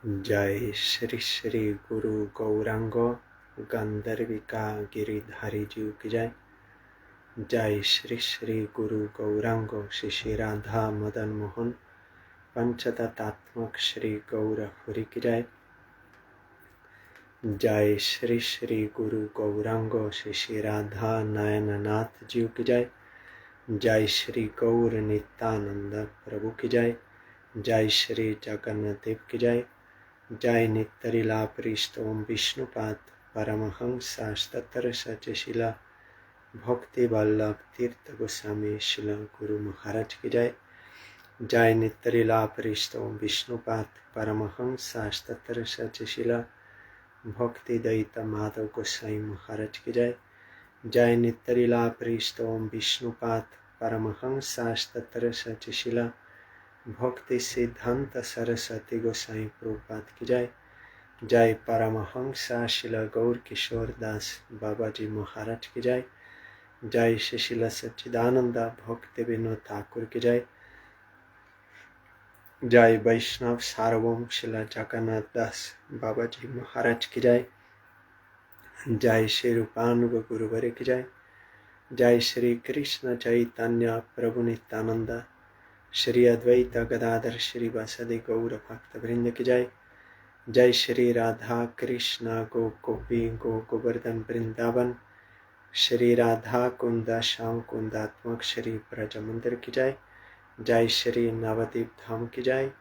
जय श्री श्री गुरु गौरांगो गंधर्विका गिरिधारी जीव की जय। जय श्री श्री गुरु गौरांगो श्री श्री राधा मदन मोहन पंचतत्वात्मक श्री गौर हरि की जय। जय श्री श्री गुरु गौरांगो श्री श्री राधा नयननाथ जीव की जय। जय श्री गौर नित्यानंद प्रभु की जय। जय श्री जगन्नाथ देव की जय। जय नित्यलीला पृष्ठ ओम विष्णुपाद परमहंस तत्र सचशिला भक्ति वल्लभ तीर्थ गोस्वामी शिला गुरु महाराज की जय। जय नित्यलीला पृष्ठ ओम विष्णुपाद परमहंस तत्र सचशिला भक्ति दैत माधव गोस्वामी महाराज की जय। जय नित्यलीला पृष्ठ ओम विष्णुपाद परमहंस तत्र सचशिला भक्ति सिद्धांत सरस्वती गोसाई प्रभुपाद की जय। जय परमहंस शिला गौर किशोर दास बाबा जी महाराज की जय। जय शिशिला सच्चिदानंद भक्ति विनोद ठाकुर की जय। जय वैष्णव सार्वभौम शिला जगन्नाथ दास बाबा जी महाराज की जय। जय श्री रूपानुग गुरुवर की जय। जय श्री कृष्ण चैतन्य प्रभु नित्यानंद श्री अद्वैत गदाधर श्री वासुदेव गौर भक्त वृंद की जय। जय श्री राधा कृष्ण गो गोपी गो गोवर्धन वृंदावन श्री राधा कुंद श्याम कुंदात्मक श्री ब्रज मंदिर की जय। जय श्री नवदीप धाम की जय।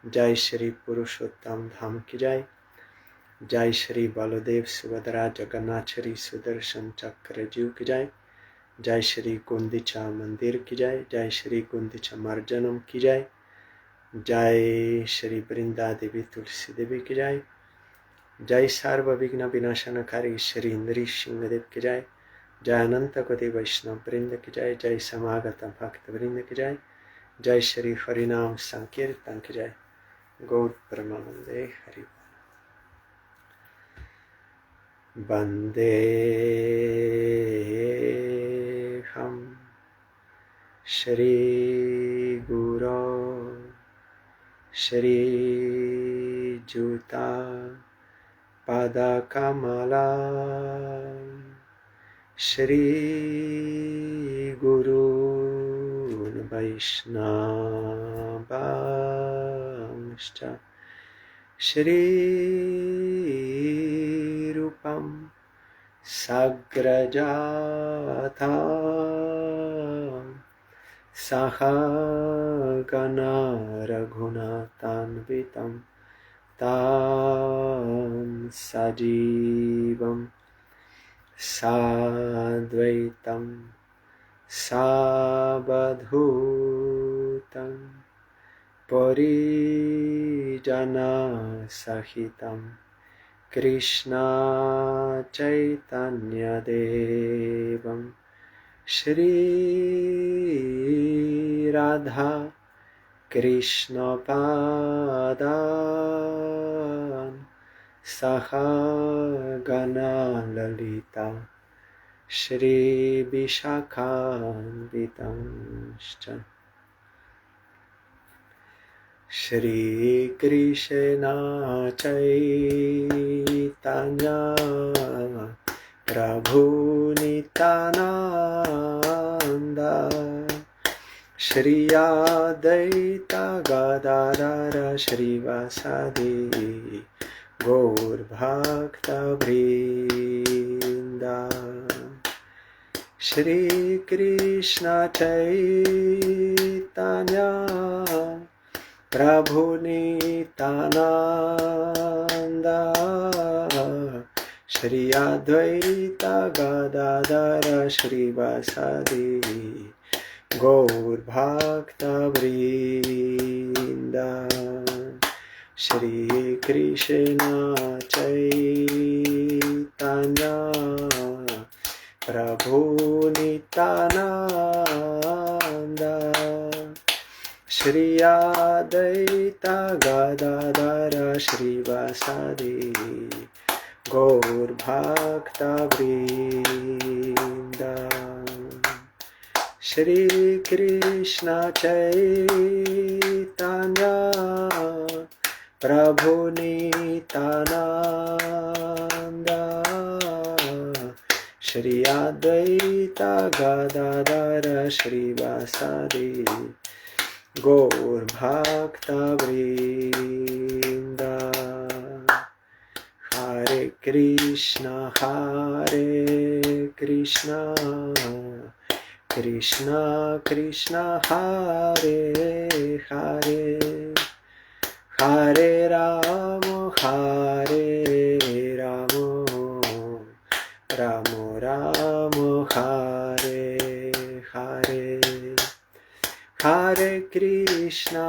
जय श्री पुरुषोत्तम धाम की जय। जय श्री बलदेव सुभद्रा जगन्नाथ श्री सुदर्शन चक्र जीव की जय। जय श्री गुंदिचा मंदिर की जय। जय श्री गुंदिचा मार्जनम की जय। जय श्री वृंदा देवी तुलसी देवी की जय। जय सर्व विघ्न विनाशनकारी श्री इंद्री सिंह देव की जय। जय अनंत कोटि वैष्णव वृंद की जय। जय समागत भक्त वृंद की जय। जय श्री हरिनाम संकीर्तन की जय। गौर परमानंदे हरि वंदे हम श्री गुरो श्री जुता पदकमला श्री गुरून् वैष्णवांश्च श्री रूपं सग्रजाता सहगना रघुनाथान्वितं तं सजीवं साद्वैतं सावधूतं परिजनसहितं कृष्ण चैतन्यदेवं श्री राधा कृष्ण पादान् सहगना ललिता श्री विशाखान्वितांश्च श्री कृष्ण चैतन्य प्रभु नित्यानंद श्री अद्वैत गदाधर श्रीवासदि गौर भक्त वृंद श्री कृष्ण चैतन्य प्रभु नित्यानंद श्री अद्वैत गदाधर श्रीवासदि गौर भक्त वृंद श्री कृष्ण चैतन्य प्रभु नित्यानंद श्री अद्वैत गदाधर श्रीवासदि गौर भक्त वृंद Shri Krishna Chaitanya Prabhu Nityananda, Shri Advaita Gadadara Shrivasadi, Gaur Bhakta Vrinda. Hare Krishna, Krishna Krishna, Hare Hare, Hare Rama, Rama Rama, Hare Hare. Hare Krishna,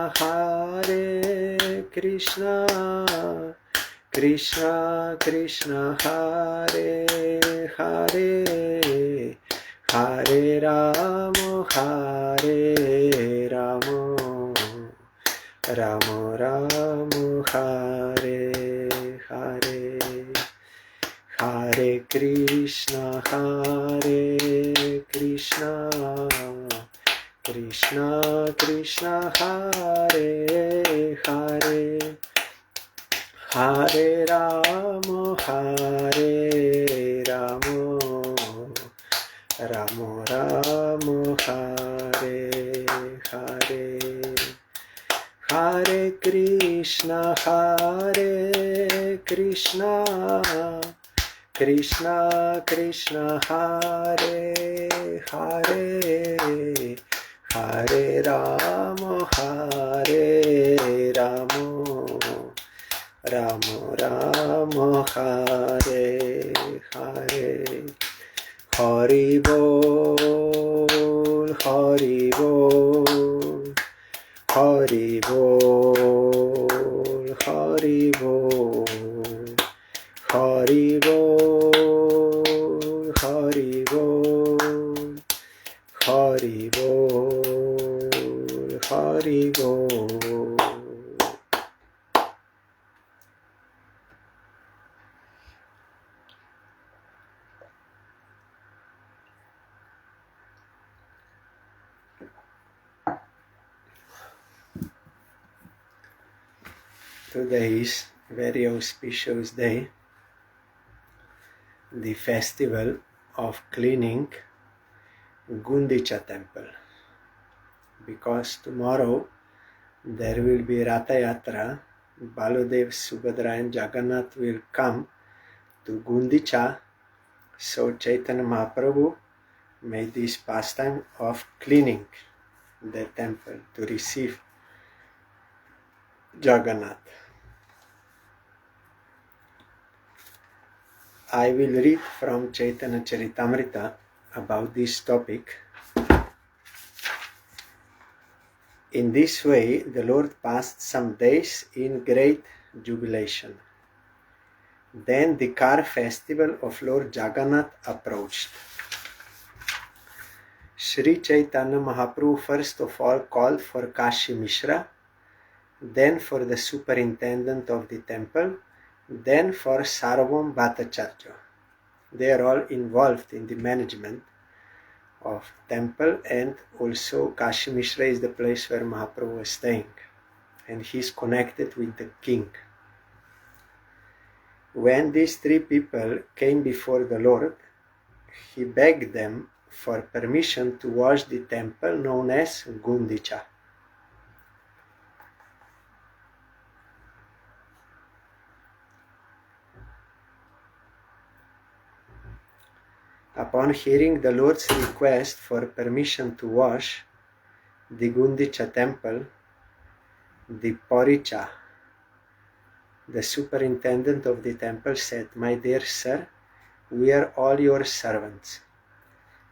Krishna Krishna, Hare Hare, Hare Rama, Rama Rama, Hare Hare. Hare Krishna, Krishna Krishna, Hare Hare, Hare Rama, Rama Rama, Hare Hare. Hare Krishna, Krishna Krishna, Hare Hare, Hare Rama, Rama Rama, Hare Hare. Hari Bol, Hari Bol, Hari Bol, Hari Bol, Hari Bol, Hari Bol, Hari Bol, Hari Bol. Today is very auspicious day, the festival of cleaning Gundica temple, because tomorrow there will be Ratha Yatra. Baladev, Subhadra and Jagannath will come to Gundica, so Chaitanya Mahaprabhu made this pastime of cleaning the temple to receive Jagannath. I will read from Chaitanya Charitamrita about this topic. In this way, the Lord passed some days in great jubilation. Then the car festival of Lord Jagannath approached. Sri Chaitanya Mahaprabhu first of all called for Kashi Mishra, then for the superintendent of the temple, then for Sarvam Bhattacharya. They are all involved in the management of temple, and also Kashi Mishra is the place where Mahaprabhu was staying, and he is connected with the king. When these three people came before the Lord, he begged them for permission to wash the temple known as Gundica. Upon hearing the Lord's request for permission to wash the Gundica temple, the Poricha, the superintendent of the temple, said, "My dear sir, we are all your servants.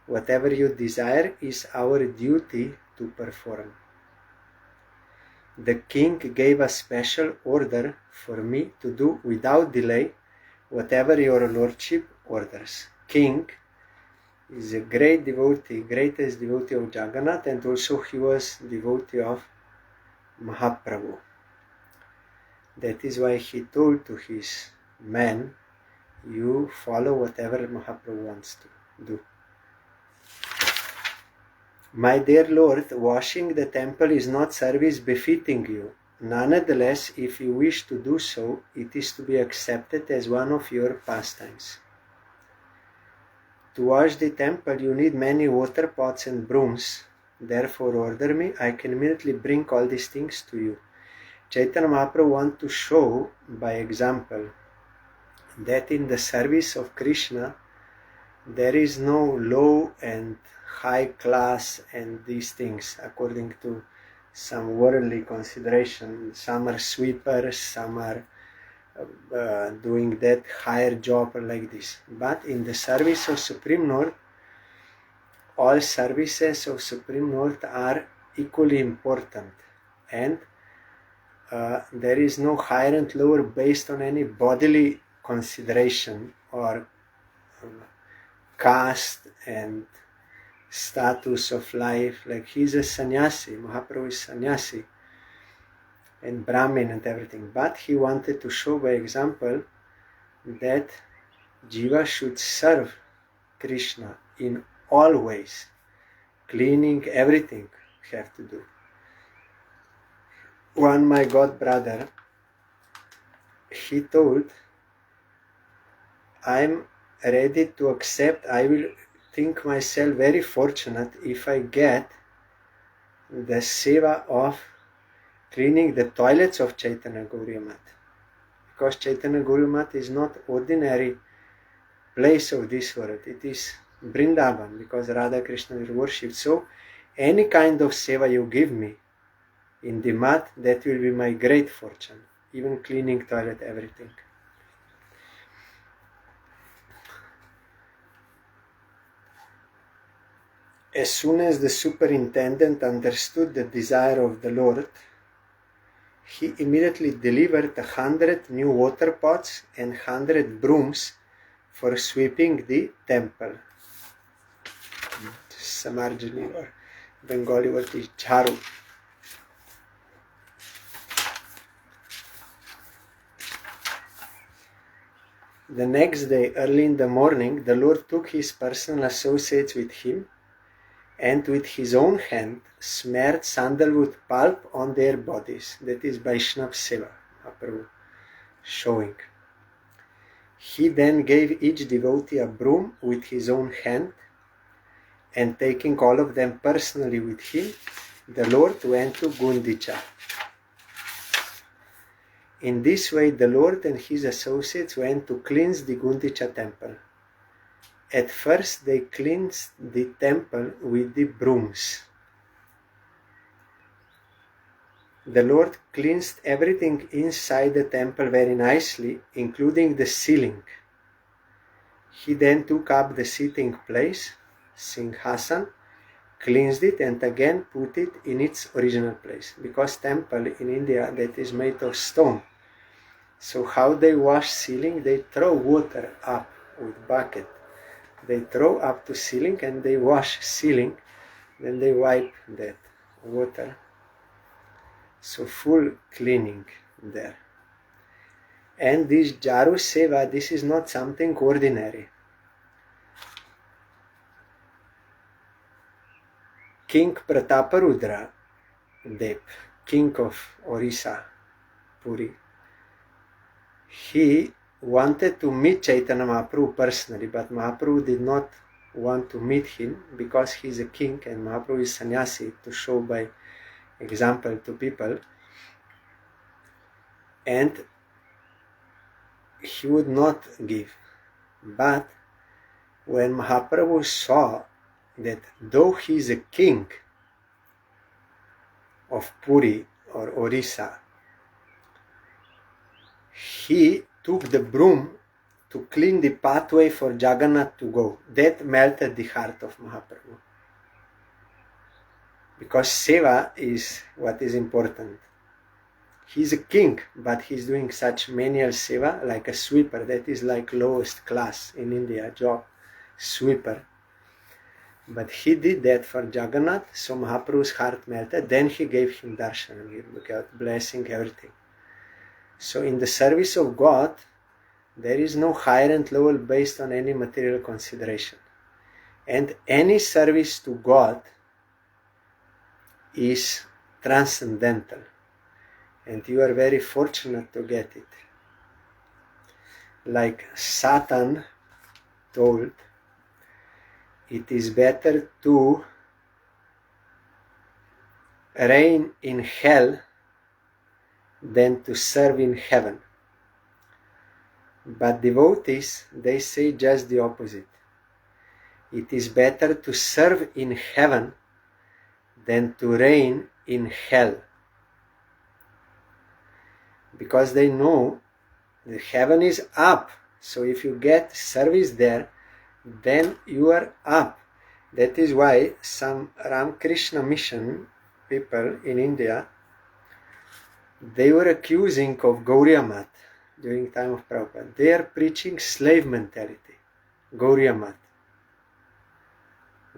Whatever you desire is our duty to perform. The king gave a special order for me to do without delay whatever your lordship orders." King is a great devotee, greatest devotee of Jagannath, and also he was devotee of Mahaprabhu. That is why he told to his men, "You follow whatever Mahaprabhu wants to do." "My dear Lord, washing the temple is not service befitting you. Nonetheless, if you wish to do so, it is to be accepted as one of your pastimes. To wash the temple, you need many water pots and brooms. Therefore, order me, I can immediately bring all these things to you. Chaitanya Mahaprabhu wants to show by example that in the service of Krishna, there is no low and high class and these things according to some worldly consideration. Some are sweepers, some are doing that higher job or like this. But in the service of Supreme Lord, all services of Supreme Lord are equally important, and there is no higher and lower based on any bodily consideration or caste and status of life. Like he's a sannyasi, Mahaprabhu is sannyasi and Brahmin and everything, but he wanted to show by example that Jiva should serve Krishna in all ways, cleaning, everything have to do. One my god brother, he told, I'm ready to accept, I will think myself very fortunate if I get the seva of cleaning the toilets of Chaitanya Gauriya Math. Because Chaitanya Gauriya Math is not ordinary place of this world, it is Vrindavan, because Radha Krishna is worshipped. So any kind of seva you give me in the mat, that will be my great fortune, even cleaning toilet, everything. As soon as the superintendent understood the desire of the Lord, he immediately delivered 100 new water pots and 100 brooms for sweeping the temple. Samarjani or Bengali word is jharu. The next day, early in the morning, the Lord took his personal associates with him and with his own hand smeared sandalwood pulp on their bodies. That is Vaishnav Seva, Mahaprabhu showing. He then gave each devotee a broom with his own hand, and taking all of them personally with him, the Lord went to Gundica. In this way, the Lord and his associates went to cleanse the Gundica temple. At first, they cleansed the temple with the brooms. The Lord cleansed everything inside the temple very nicely, including the ceiling. He then took up the sitting place, Singhasan, cleansed it and again put it in its original place. Because temple in India, that is made of stone. So how they wash ceiling? They throw water up with bucket. They throw up to ceiling and they wash ceiling. Then they wipe that water. So full cleaning there. And this Jaru Seva, this is not something ordinary. King Prataparudra Dev, king of Orissa, Puri, he wanted to meet Chaitanya Mahaprabhu personally, but Mahaprabhu did not want to meet him because he is a king and Mahaprabhu is sannyasi, to show by example to people. And he would not give. But when Mahaprabhu saw that though he is a king of Puri or Orissa, he took the broom to clean the pathway for Jagannath to go. That melted the heart of Mahaprabhu. Because seva is what is important. He's a king, but he's doing such menial seva like a sweeper. That is like lowest class in India job, sweeper. But he did that for Jagannath, so Mahaprabhu's heart melted. Then he gave him darshan, he got blessing, everything. So in the service of God, there is no higher and lower based on any material consideration. And any service to God is transcendental. and you are very fortunate to get it. Like Satan told, it is better to reign in hell than to serve in heaven. But devotees, they say just the opposite. It is better to serve in heaven than to reign in hell. Because they know that heaven is up. So if you get service there, then you are up. That is why some Ramakrishna mission people in India, they were accusing of Gauriya Math during time of Prabhupada. They are preaching slave mentality, Gauriya Math.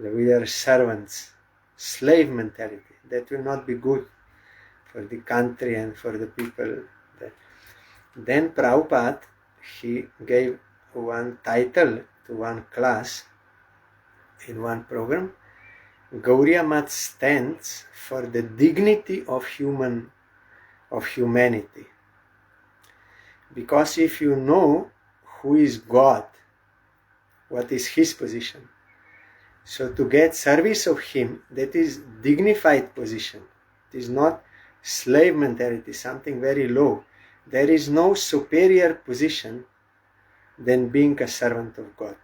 We are servants, slave mentality. That will not be good for the country and for the people. Then Prabhupada, he gave one title to one class in one program. Gauriya Math stands for the dignity of humanity. Because if you know who is God, what is his position, so to get service of him, that is dignified position. It is not slave mentality, something very low. There is no superior position than being a servant of God.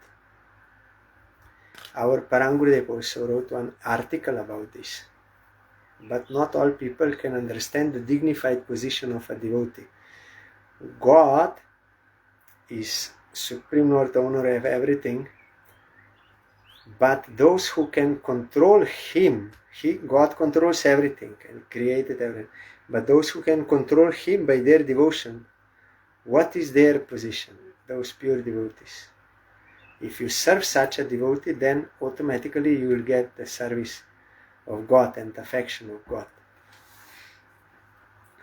Our Parangurudev also wrote one article about this. But not all people can understand the dignified position of a devotee. God is Supreme Lord, owner of everything, but those who can control him, God controls everything and created everything, but those who can control him by their devotion, what is their position? Those pure devotees. If you serve such a devotee, then automatically you will get the service of God and affection of God.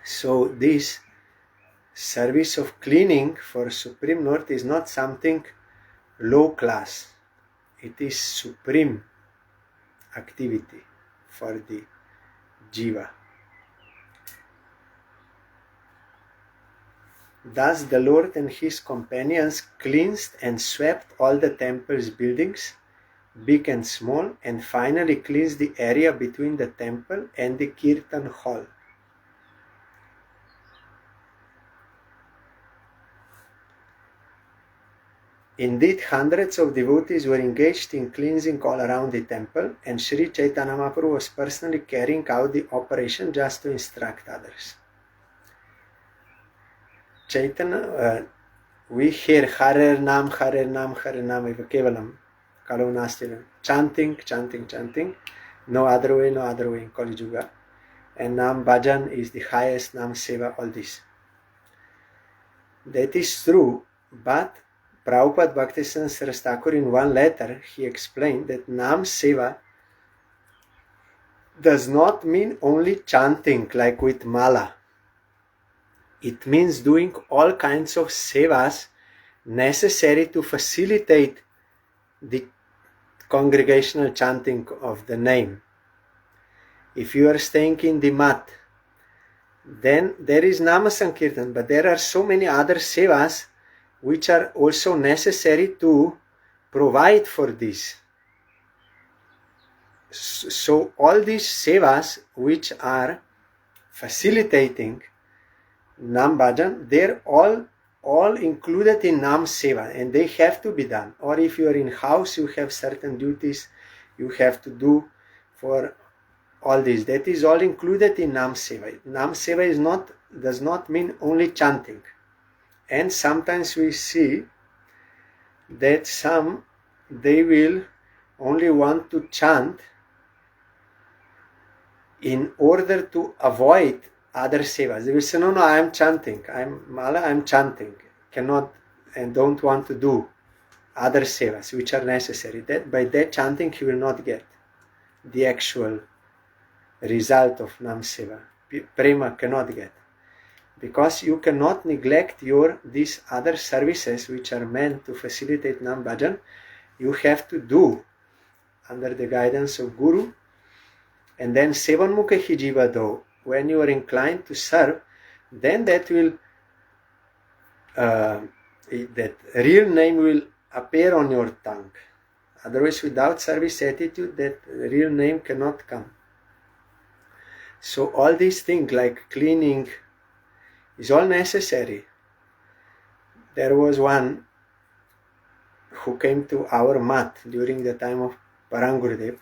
So this service of cleaning for Supreme Lord is not something low class. It is supreme activity for the jiva. Thus the Lord and his companions cleansed and swept all the temple's buildings, big and small, and finally cleansed the area between the temple and the kirtan hall. Indeed, hundreds of devotees were engaged in cleansing all around the temple, and Sri Chaitanya Mahaprabhu was personally carrying out the operation just to instruct others. Chaitanya, we hear Hare Nam, Hare Nam, Hare Nam, Eva Kevalam, Kalau Nastilam, chanting, no other way in Kali Yuga. And Nam Bhajan is the highest, Nam Seva, all this. That is true, but Prabhupada Bhaktisiddhanta Saraswati Thakur in one letter, he explained that Nam Seva does not mean only chanting like with mala. It means doing all kinds of sevas necessary to facilitate the congregational chanting of the name. If you are staying in the mat, then there is Nama Sankirtan, but there are so many other sevas which are also necessary to provide for this. So all these sevas which are facilitating Nam Bhajan, they're all included in Nam Seva, and they have to be done. Or if you are in house, you have certain duties you have to do for all this. That is all included in Nam Seva. Nam Seva does not mean only chanting. And sometimes we see that some, they will only want to chant in order to avoid other sevas. They will say, no, I am chanting. I am chanting. Cannot and don't want to do other sevas which are necessary. That by that chanting he will not get the actual result of Nam Seva. Prema cannot get. Because you cannot neglect these other services which are meant to facilitate Nam Bhajan. You have to do under the guidance of Guru. And then Sevanmukha hi jiva do. When you are inclined to serve, then that will that real name will appear on your tongue. Otherwise, without service attitude, that real name cannot come. So all these things like cleaning is all necessary. There was one who came to our mat during the time of Parangurudev.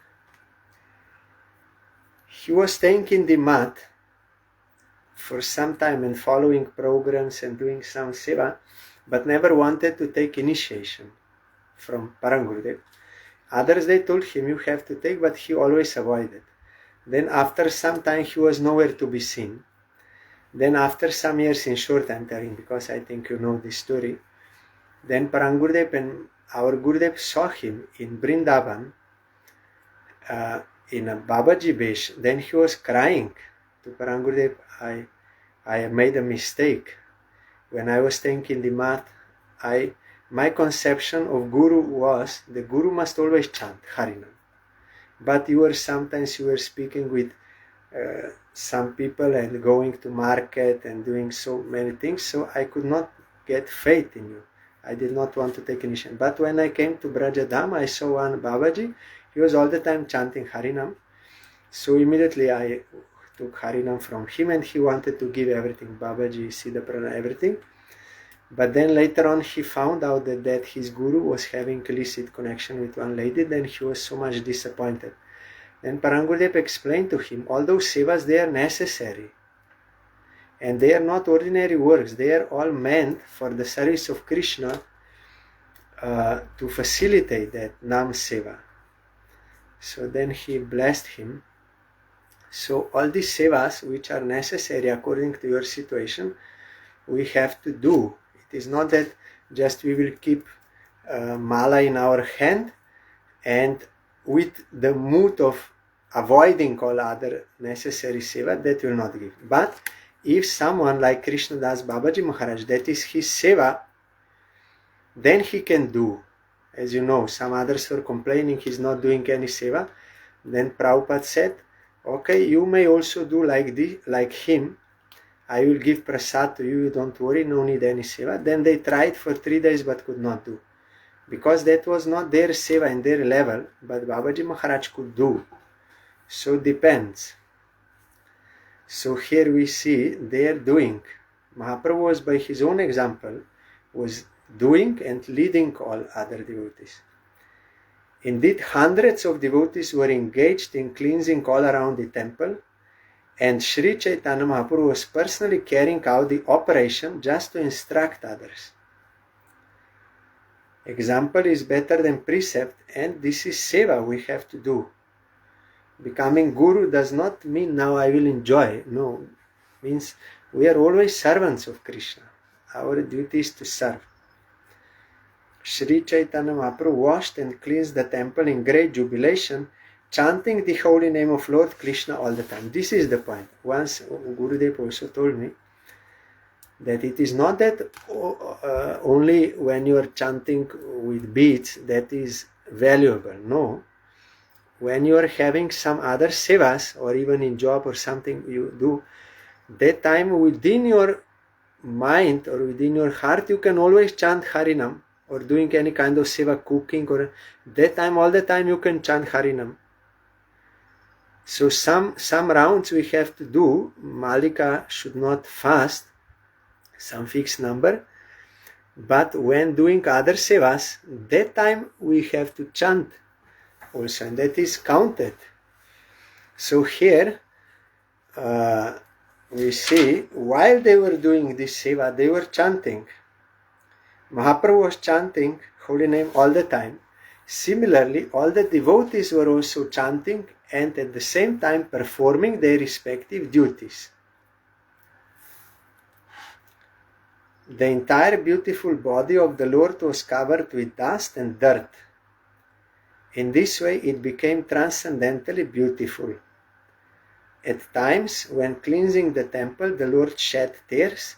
He was staying in the mat for some time and following programs and doing some seva, but never wanted to take initiation from Parangurudev. Others, they told him, you have to take, but he always avoided. Then after some time, he was nowhere to be seen. Then after some years, in short I'm telling, because I think you know this story, then Parangurudev and our Gurudev saw him in Brindavan, in a Babaji Besh. Then he was crying to Parangurudev, I made a mistake. When I was staying in the mat, my conception of Guru was the Guru must always chant Harinam. But sometimes you were speaking with some people and going to market and doing so many things, so I could not get faith in you. I did not want to take initiation. But when I came to Brajadam, I saw one Babaji. He was all the time chanting Harinam. So immediately I took Harinam from him, and he wanted to give everything, Babaji, Siddha Prana, everything. But then later on he found out that his Guru was having illicit connection with one lady. Then he was so much disappointed. Then Parangurudev explained to him, all those sevas, they are necessary. And they are not ordinary works. They are all meant for the service of Krishna, to facilitate that Nam Seva. So then he blessed him. So all these sevas which are necessary according to your situation, we have to do. It is not that just we will keep mala in our hand and with the mood of avoiding all other necessary seva, that will not give. But if someone like Krishnadas Babaji Maharaj, that is his seva, then he can do. As you know, some others were complaining he's not doing any seva. Then Prabhupada said, okay, you may also do like him. I will give prasad to you, don't worry, no need any seva. Then they tried for 3 days but could not do. Because that was not their seva and their level, but Babaji Maharaj could do. So depends. So here we see they are doing. Mahaprabhu was, by his own example, was doing and leading all other devotees. Indeed, hundreds of devotees were engaged in cleansing all around the temple, and Sri Chaitanya Mahaprabhu was personally carrying out the operation just to instruct others. Example is better than precept, and this is seva we have to do. Becoming Guru does not mean now I will enjoy. No, means we are always servants of Krishna. Our duty is to serve. Sri Chaitanya Mahaprabhu washed and cleansed the temple in great jubilation, chanting the holy name of Lord Krishna all the time. This is the point. Once Gurudev also told me that it is not that only when you are chanting with beads that is valuable. No. When you are having some other sevas, or even in job or something you do, that time within your mind or within your heart you can always chant Harinam, or doing any kind of seva, cooking, or that time, all the time you can chant Harinam. So some rounds we have to do. Malika should not fast, some fixed number. But when doing other sevas, that time we have to chant also, and that is counted. So here we see, while they were doing this seva, they were chanting. Mahaprabhu was chanting holy name all the time. Similarly, all the devotees were also chanting and at the same time performing their respective duties. The entire beautiful body of the Lord was covered with dust and dirt. In this way it became transcendently beautiful. At times, when cleansing the temple, the Lord shed tears,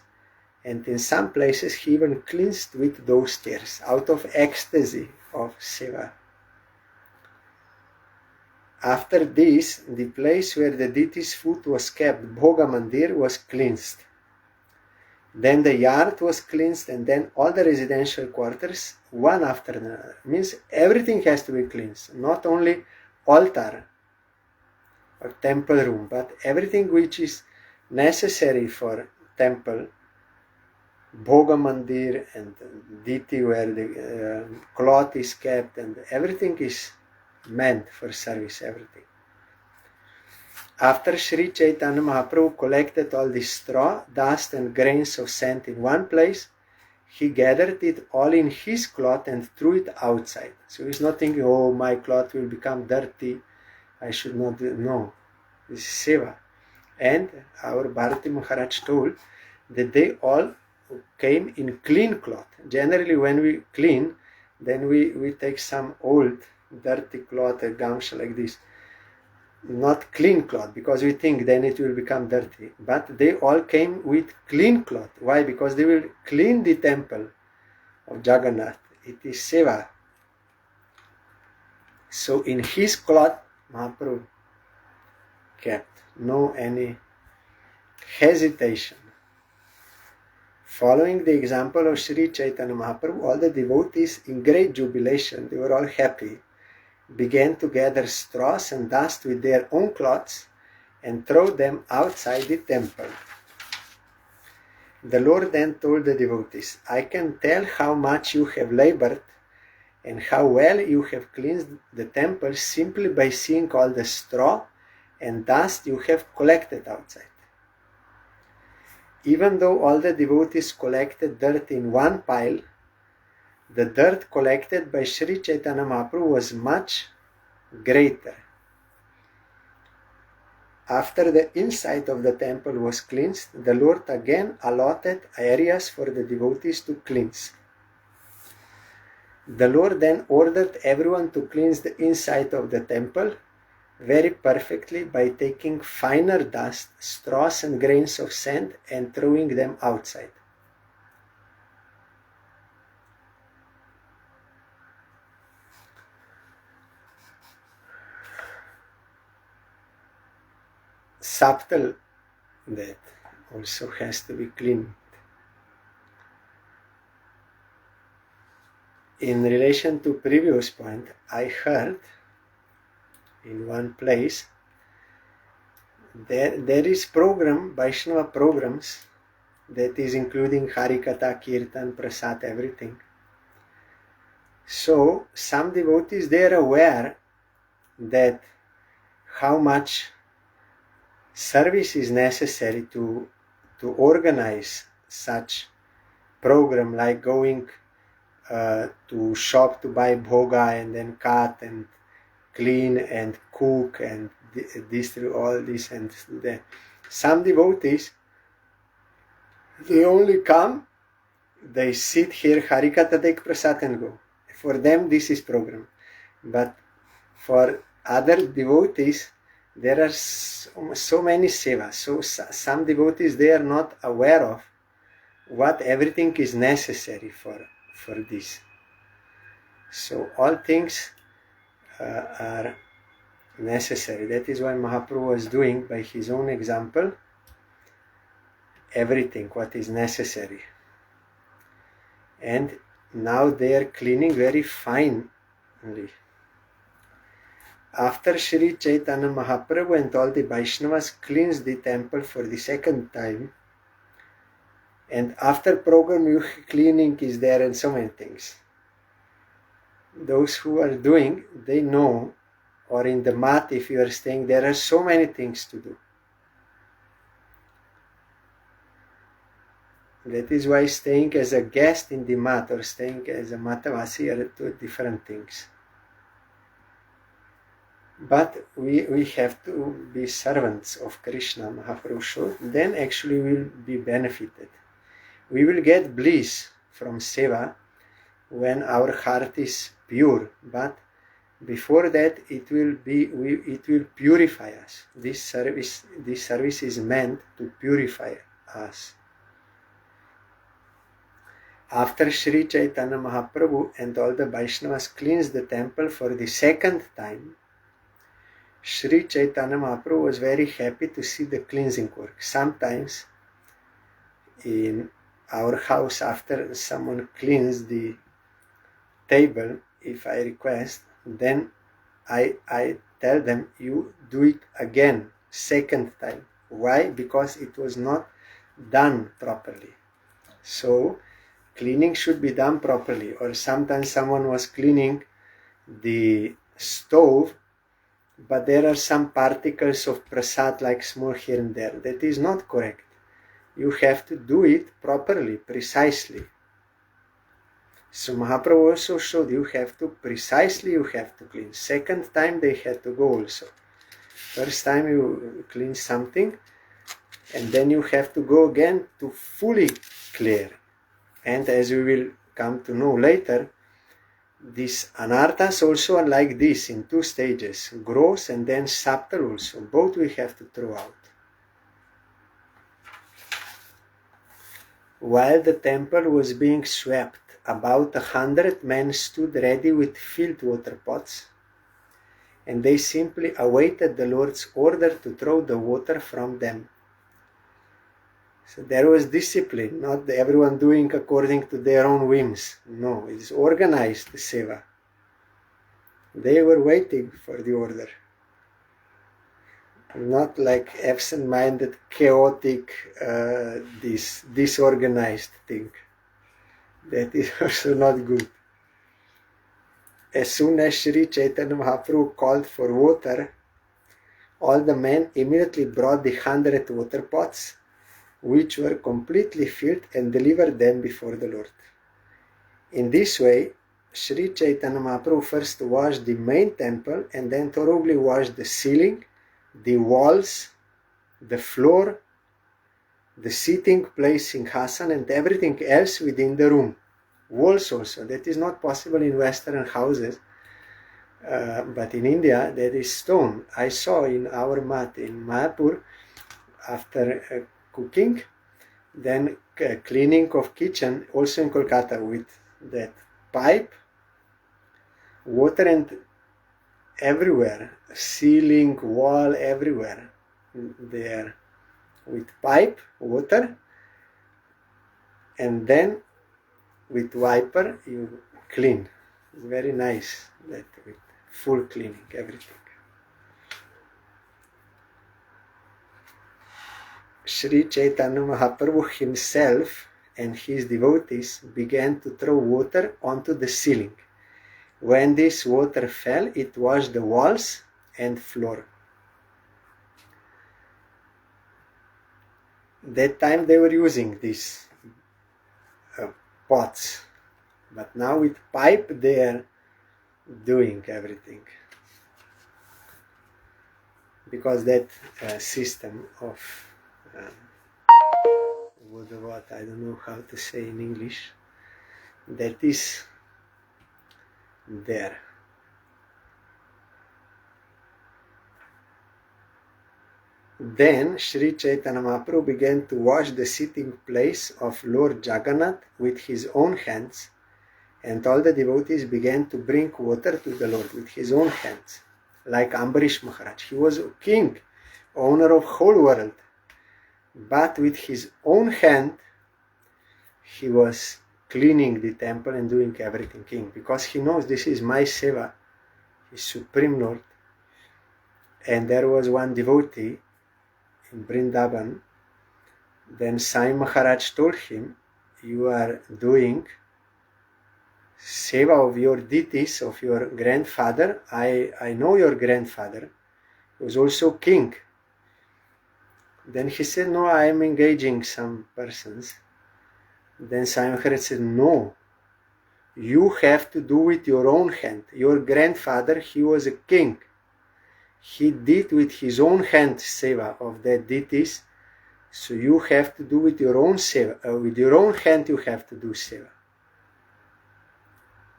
and in some places he even cleansed with those tears, out of ecstasy of seva. After this, the place where the deity's foot was kept, Bhoga Mandir, was cleansed. Then the yard was cleansed, and then all the residential quarters, one after another. Means everything has to be cleansed, not only altar or temple room, but everything which is necessary for temple, Bhoga Mandir and Diti where the cloth is kept, and everything is meant for service, everything. After Sri Chaitanya Mahaprabhu collected all the straw, dust and grains of sand in one place, he gathered it all in his cloth and threw it outside. So he's not thinking, oh, my cloth will become dirty, I should not do. No, this is seva. And our Bharati Maharaj told that they all came in clean cloth. Generally when we clean, then we take some old dirty cloth, a gamsha like this. Not clean cloth, because we think then it will become dirty. But they all came with clean cloth. Why? Because they will clean the temple of Jagannath. It is seva. So in his cloth, Mahaprabhu kept. No any hesitation. Following the example of Sri Chaitanya Mahaprabhu, all the devotees in great jubilation, they were all happy, began to gather straws and dust with their own cloths and throw them outside the temple. The Lord then told the devotees, I can tell how much you have labored and how well you have cleansed the temple simply by seeing all the straw and dust you have collected outside. Even though all the devotees collected dirt in one pile, the dirt collected by Sri Chaitanya Mahaprabhu was much greater. After the inside of the temple was cleansed, the Lord again allotted areas for the devotees to cleanse. The Lord then ordered everyone to cleanse the inside of the temple very perfectly by taking finer dust, straws and grains of sand and throwing them outside. Subtle, that also has to be cleaned. In relation to previous point, I heard in one place there is program, Vaishnava programs, that is including Harikatha, Kirtan, Prasad, everything. So some devotees, they are aware that how much service is necessary to organize such program, like going to shop to buy bhoga and then cut and clean and cook and distribute all this and that. Some devotees, they only come, they sit here, Harikatha, take prasad and go. For them this is program. But for other devotees, there are so many sevas. So some devotees, they are not aware of what everything is necessary for this. So all things are necessary. That is why Mahaprabhu was doing by his own example everything what is necessary. And now they are cleaning very finely. After Sri Chaitanya Mahaprabhu and all the Vaishnavas cleansed the temple for the second time, and after program cleaning is there and so many things. Those who are doing, they know, or in the mat if you are staying, there are so many things to do. That is why staying as a guest in the mat or staying as a matavasi are two different things. But we have to be servants of Krishna, Mahaprabhu showed, then actually we will be benefited. We will get bliss from seva when our heart is pure, but before that it will purify us. This service is meant to purify us. After Sri Chaitanya Mahaprabhu and all the Vaishnavas cleansed the temple for the second time, Sri Chaitanya Mahaprabhu was very happy to see the cleansing work. Sometimes in our house, after someone cleans the table, if I request, then I tell them, you do it again, second time. Why? Because it was not done properly. So cleaning should be done properly. Or sometimes someone was cleaning the stove, but there are some particles of prasad like small here and there. That is not correct. You have to do it properly, precisely. So Mahaprabhu also showed you have to clean. Second time they had to go also. First time you clean something, and then you have to go again to fully clear. And as we will come to know later, these anarthas also are like this in two stages, gross and then subtle also. Both we have to throw out. While the temple was being swept, about 100 men stood ready with filled water pots, and they simply awaited the Lord's order to throw the water from them. So there was discipline, not everyone doing according to their own whims. No, it is organized seva. They were waiting for the order. Not like absent-minded, chaotic, disorganized thing. That is also not good. As soon as Sri Chaitanya Mahaprabhu called for water, all the men immediately brought the 100 water pots, which were completely filled, and delivered them before the Lord. In this way, Sri Chaitanya Mahaprabhu first washed the main temple and then thoroughly washed the ceiling, the walls, the floor, the seating place in Hasan, and everything else within the room. Walls also. That is not possible in Western houses, but in India that is stone. I saw in our mat in Mayapur, after cooking, then cleaning of kitchen, also in Kolkata, with that pipe, water and everywhere, ceiling, wall, everywhere, there, with pipe, water, and then with wiper you clean. It's very nice, that with full cleaning, everything. Sri Chaitanya Mahaprabhu himself and his devotees began to throw water onto the ceiling. When this water fell, it washed the walls and floor. That time they were using these pots, but now with pipe they are doing everything. Because that system of what I don't know how to say in English, that is there. Then Sri Chaitanya Mahaprabhu began to wash the sitting place of Lord Jagannath with his own hands, and all the devotees began to bring water to the Lord with his own hands, like Ambarish Maharaj. He was a king, owner of whole world, but with his own hand he was cleaning the temple and doing everything king, because he knows this is my seva, his Supreme Lord. And there was one devotee in Vrindavan, then Sai Maharaj told him, you are doing seva of your deities, of your grandfather. I know your grandfather, he was also king. Then he said, no, I am engaging some persons. Then Sai Maharaj said, no, you have to do with your own hand. Your grandfather, he was a king. He did with his own hand seva of that deities. So you have to do with your own seva. With your own hand you have to do seva.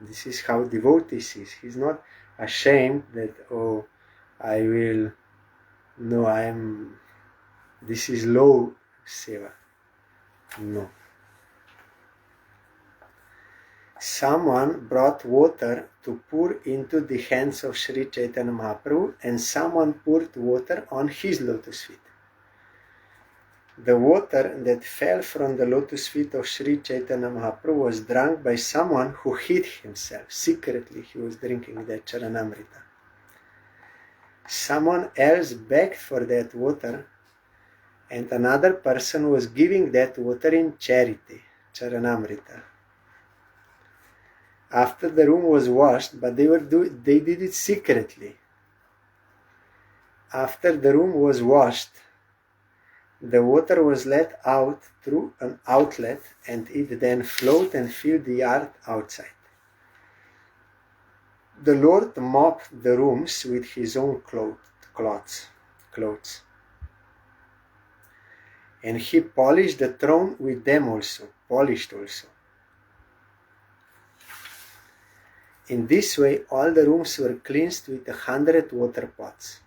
This is how devotees is. He's not ashamed that, oh, I will, no, I am, this is low seva. No. Someone brought water to pour into the hands of Sri Chaitanya Mahaprabhu, and someone poured water on his lotus feet. The water that fell from the lotus feet of Sri Chaitanya Mahaprabhu was drunk by someone who hid himself. Secretly he was drinking that Charanamrita. Someone else begged for that water, and another person was giving that water in charity, Charanamrita. After the room was washed, but they did it secretly. After the room was washed, the water was let out through an outlet, and it then flowed and filled the yard outside. The Lord mopped the rooms with his own clothes, and he polished the throne with them also, polished also. In this way, all the rooms were cleansed with 100 water pots.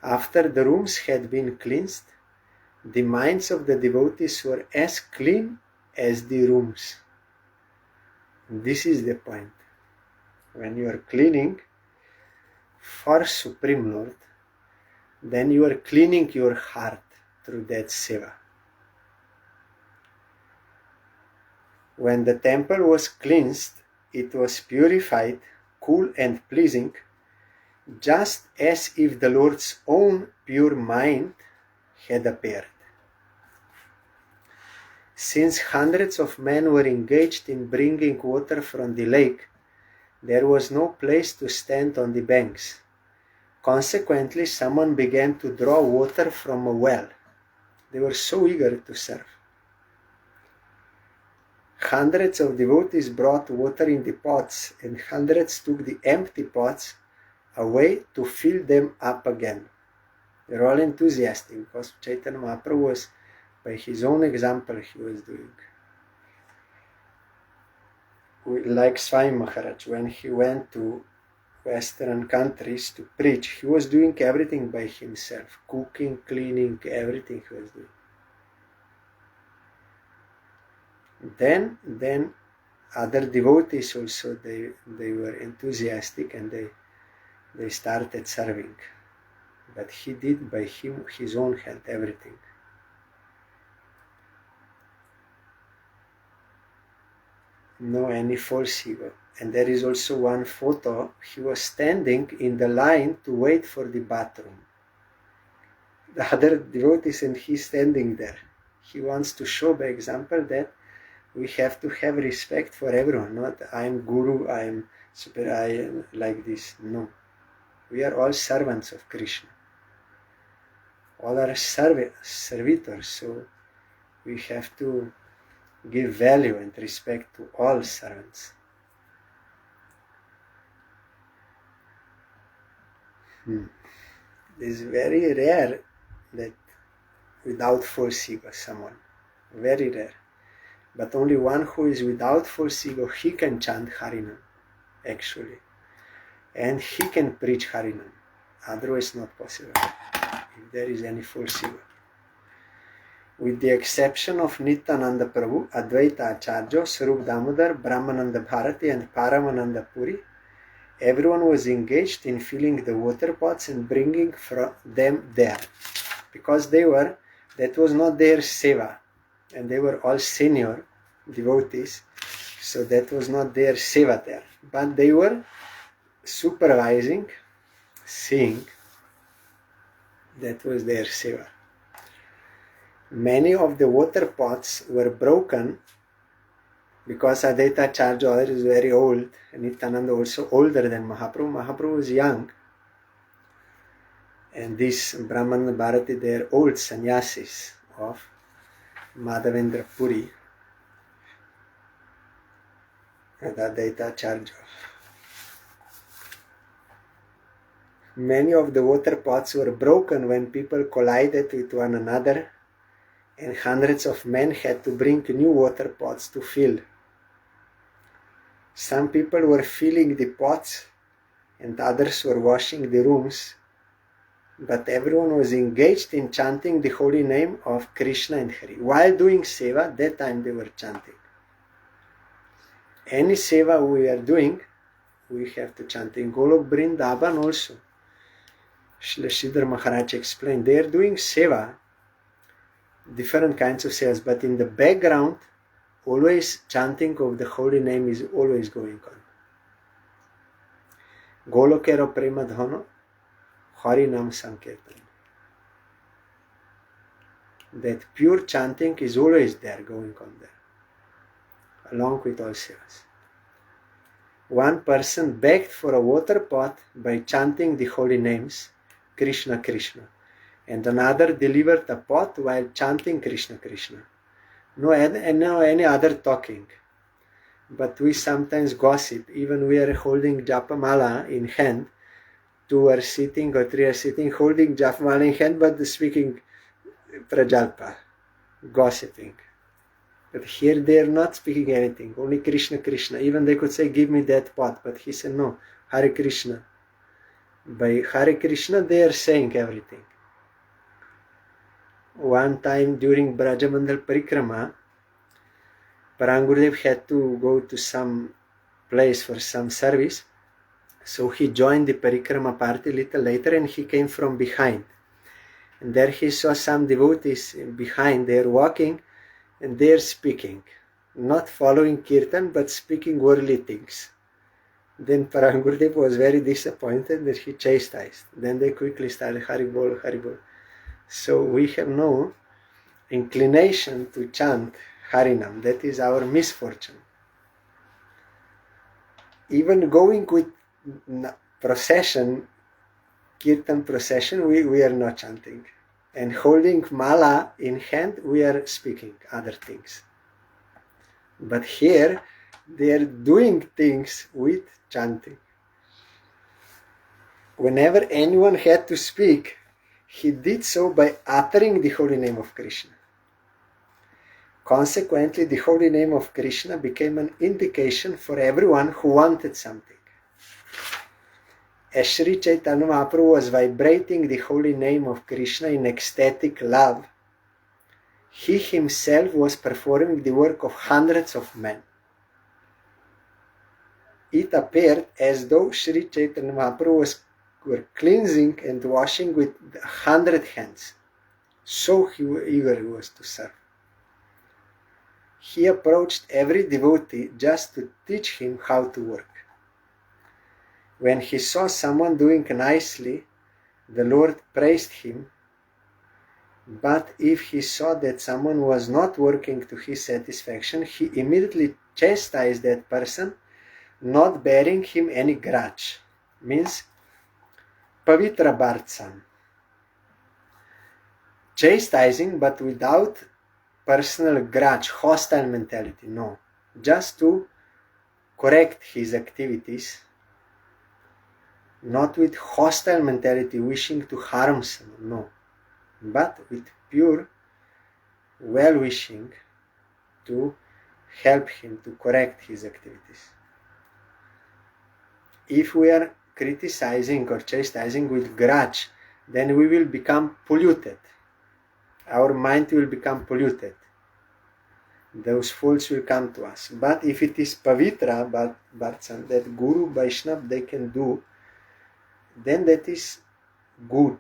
After the rooms had been cleansed, the minds of the devotees were as clean as the rooms. This is the point. When you are cleaning for Supreme Lord, then you are cleaning your heart through that seva. When the temple was cleansed, it was purified, cool and pleasing, just as if the Lord's own pure mind had appeared. Since hundreds of men were engaged in bringing water from the lake, there was no place to stand on the banks. Consequently, someone began to draw water from a well. They were so eager to serve. Hundreds of devotees brought water in the pots, and hundreds took the empty pots away to fill them up again. They were all enthusiastic because Chaitanya Mahaprabhu was, by his own example, he was doing. Like Swami Maharaj, when he went to Western countries to preach, he was doing everything by himself, cooking, cleaning, everything he was doing. Then other devotees also, they were enthusiastic and they started serving. But he did by his own hand everything. No any false ego. And there is also one photo, he was standing in the line to wait for the bathroom. The other devotees and he standing there. He wants to show by example that we have to have respect for everyone, not I am guru, I am super, I am like this. No. We are all servants of Krishna. All are servitors, so we have to give value and respect to all servants. It is very rare that without false ego someone. Very rare. But only one who is without false ego, he can chant Harinam, actually. And he can preach Harinam. Otherwise not possible, if there is any false ego. With the exception of Nityananda Prabhu, Advaita Acharya, Sarup Damodar, Brahmananda Bharati and Paramananda Puri, everyone was engaged in filling the water pots and bringing them there. Because that was not their seva. And they were all senior devotees, so that was not their seva there. But they were supervising, seeing, that was their seva. Many of the water pots were broken because Advaita Acharya is very old, and Nityananda also older than Mahaprabhu. Mahaprabhu was young, and these Brahman Bharati, they are old sannyasis of Madhavendra Puri and Advaita Acharya. Many of the water pots were broken when people collided with one another, and hundreds of men had to bring new water pots to fill. Some people were filling the pots and others were washing the rooms, but everyone was engaged in chanting the holy name of Krishna and Hari. While doing seva, that time they were chanting. Any seva we are doing, we have to chant. In Golok Vrindavan also, Srila Sridhar Maharaj explained, they are doing seva different kinds of sevas, but in the background, always chanting of the holy name is always going on. Golokero prema dhano, Hari Nam Sankirtan. That pure chanting is always there, going on there, along with all sevas. One person begged for a water pot by chanting the holy names, Krishna, Krishna, and another delivered a pot while chanting Krishna, Krishna. No any other talking. But we sometimes gossip, even we are holding Japamala in hand, 2 are sitting or 3 are sitting, holding Japamala in hand, but speaking Prajalpa, gossiping. But here they are not speaking anything, only Krishna, Krishna. Even they could say, give me that pot, but he said, no, Hare Krishna. By Hare Krishna, they are saying everything. One time during Brajamandal Parikrama, Parang Gurudev had to go to some place for some service, so he joined the Parikrama party a little later and he came from behind. And there he saw some devotees behind, they are walking and they are speaking, not following Kirtan but speaking worldly things. Then Parang Gurudev was very disappointed that he chastised. Then they quickly started Haribol, Haribol. So we have no inclination to chant Harinam. That is our misfortune. Even going with procession, Kirtan procession, we are not chanting. And holding mala in hand, we are speaking other things. But here, they are doing things with chanting. Whenever anyone had to speak, he did so by uttering the holy name of Krishna. Consequently, the holy name of Krishna became an indication for everyone who wanted something. As Sri Chaitanya Mahaprabhu was vibrating the holy name of Krishna in ecstatic love, he himself was performing the work of hundreds of men. It appeared as though Sri Chaitanya Mahaprabhu were cleansing and washing with 100 hands. So eager he was to serve. He approached every devotee just to teach him how to work. When he saw someone doing nicely, the Lord praised him. But if he saw that someone was not working to his satisfaction, he immediately chastised that person, not bearing him any grudge. Means Pavitra Bhartsam. Chastising, but without personal grudge, hostile mentality, no. Just to correct his activities, not with hostile mentality, wishing to harm someone, no. But with pure well-wishing to help him to correct his activities. If we are criticizing or chastising with grudge, then we will become polluted. Our mind will become polluted. Those faults will come to us. But if it is Pavitra Bhartsam, that Guru Vaishnav they can do, then that is good.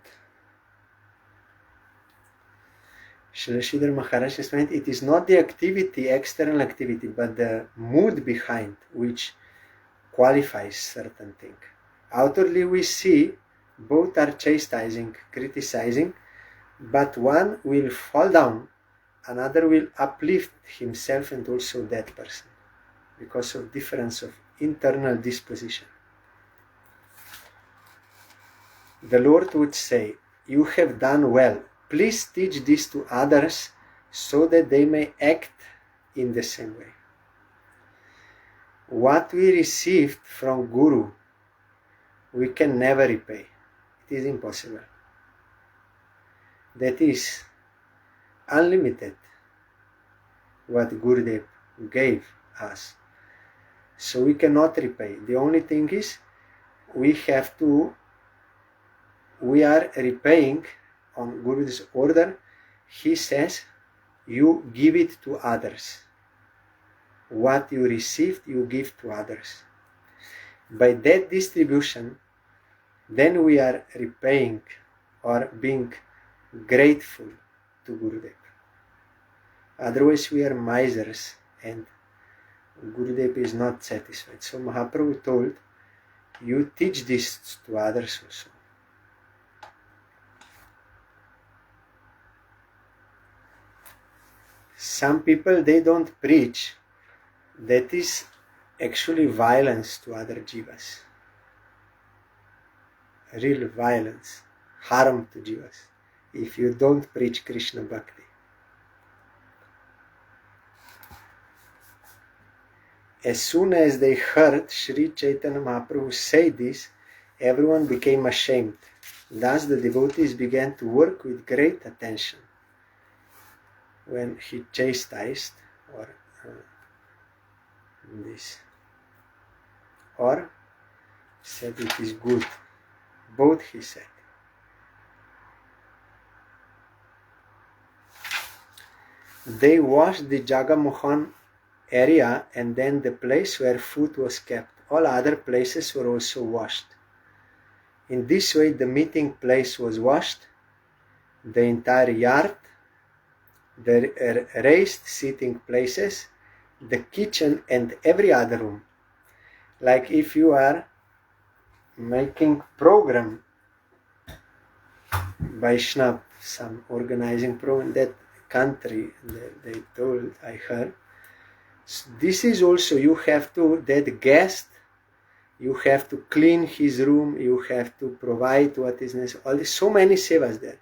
Sridhar Maharaj explained, it is not the activity, external activity, but the mood behind which qualifies certain thing. Outwardly we see both are chastising, criticizing, but one will fall down, another will uplift himself and also that person because of difference of internal disposition. The Lord would say, you have done well. Please teach this to others so that they may act in the same way. What we received from Guru, we can never repay. It is impossible. That is unlimited what Gurudev gave us. So we cannot repay. The only thing is we are repaying on Guru's order. He says, you give it to others. What you received, you give to others. By that distribution, then we are repaying or being grateful to Gurudev. Otherwise we are misers and Gurudev is not satisfied. So Mahaprabhu told, you teach this to others also. Some people, they don't preach. That is actually violence to other jivas. Real violence, harm to jivas, if you don't preach Krishna Bhakti. As soon as they heard Sri Chaitanya Mahaprabhu say this, everyone became ashamed. Thus the devotees began to work with great attention. When he chastised, or this, or said it is good, both he said. They washed the Jagamohan area and then the place where food was kept. All other places were also washed. In this way the meeting place was washed, the entire yard, the raised seating places, the kitchen and every other room. Like if you are making program, Vaishnav, some organizing program, that country, they told, I heard, this is also, you have to, that guest, you have to clean his room, you have to provide what is necessary, all this, so many sevas there.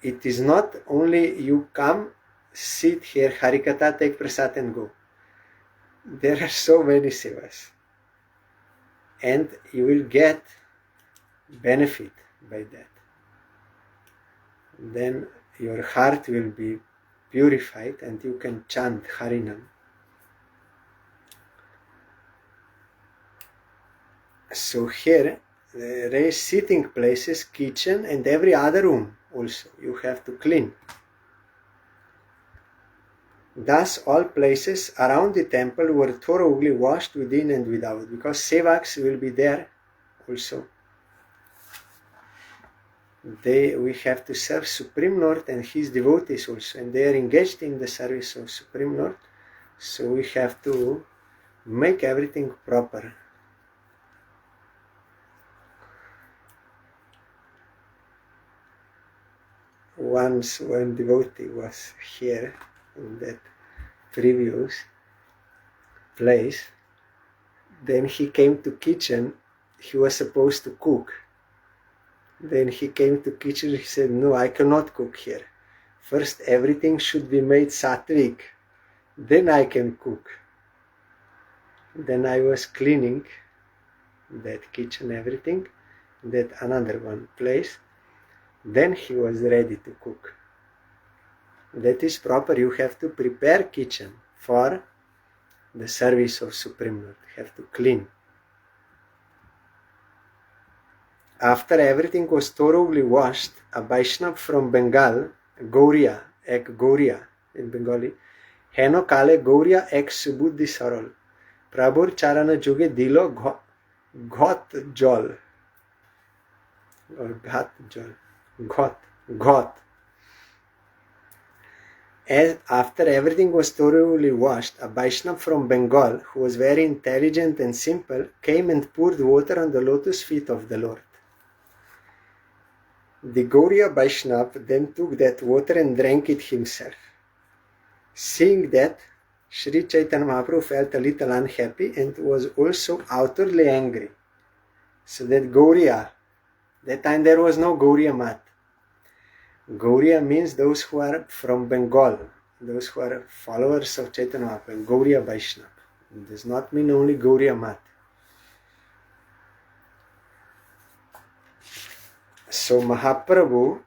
It is not only you come, sit here, Harikatha, take prasad and go. There are so many sevas. And you will get benefit by that. Then your heart will be purified and you can chant Harinam. So here, there is sitting places, kitchen and every other room also you have to clean. Thus all places around the temple were thoroughly washed within and without, because sevaks will be there also. We have to serve Supreme Lord and his devotees also, and they are engaged in the service of Supreme Lord, so we have to make everything proper. Once one devotee was here in that previous place, then he came to kitchen, he was supposed to cook. Then he came to kitchen, he said, no, I cannot cook here. First everything should be made sattvic, then I can cook. Then I was cleaning that kitchen, everything, that another one place. Then he was ready to cook. That is proper. You have to prepare kitchen for the service of Supreme Lord. You have to clean. After everything was thoroughly washed, a Vaishnav from Bengal, Gauriya, ek Gauriya in Bengali, heno kale Gauriya ek subuddhi sarol, Prabhur charana juge dilo ghot jol, or ghat jol, ghot. As after everything was thoroughly washed, a Vaishnav from Bengal, who was very intelligent and simple, came and poured water on the lotus feet of the Lord. The Gauriya Vaishnav then took that water and drank it himself. Seeing that, Sri Chaitanya Mahaprabhu felt a little unhappy and was also outwardly angry. So that Gauriya, that time there was no Gauriya mat. Gauriya means those who are from Bengal, those who are followers of Chaitanya Mahaprabhu, Gauriya Vaishnava. It does not mean only Gauriya mat. So Mahaprabhu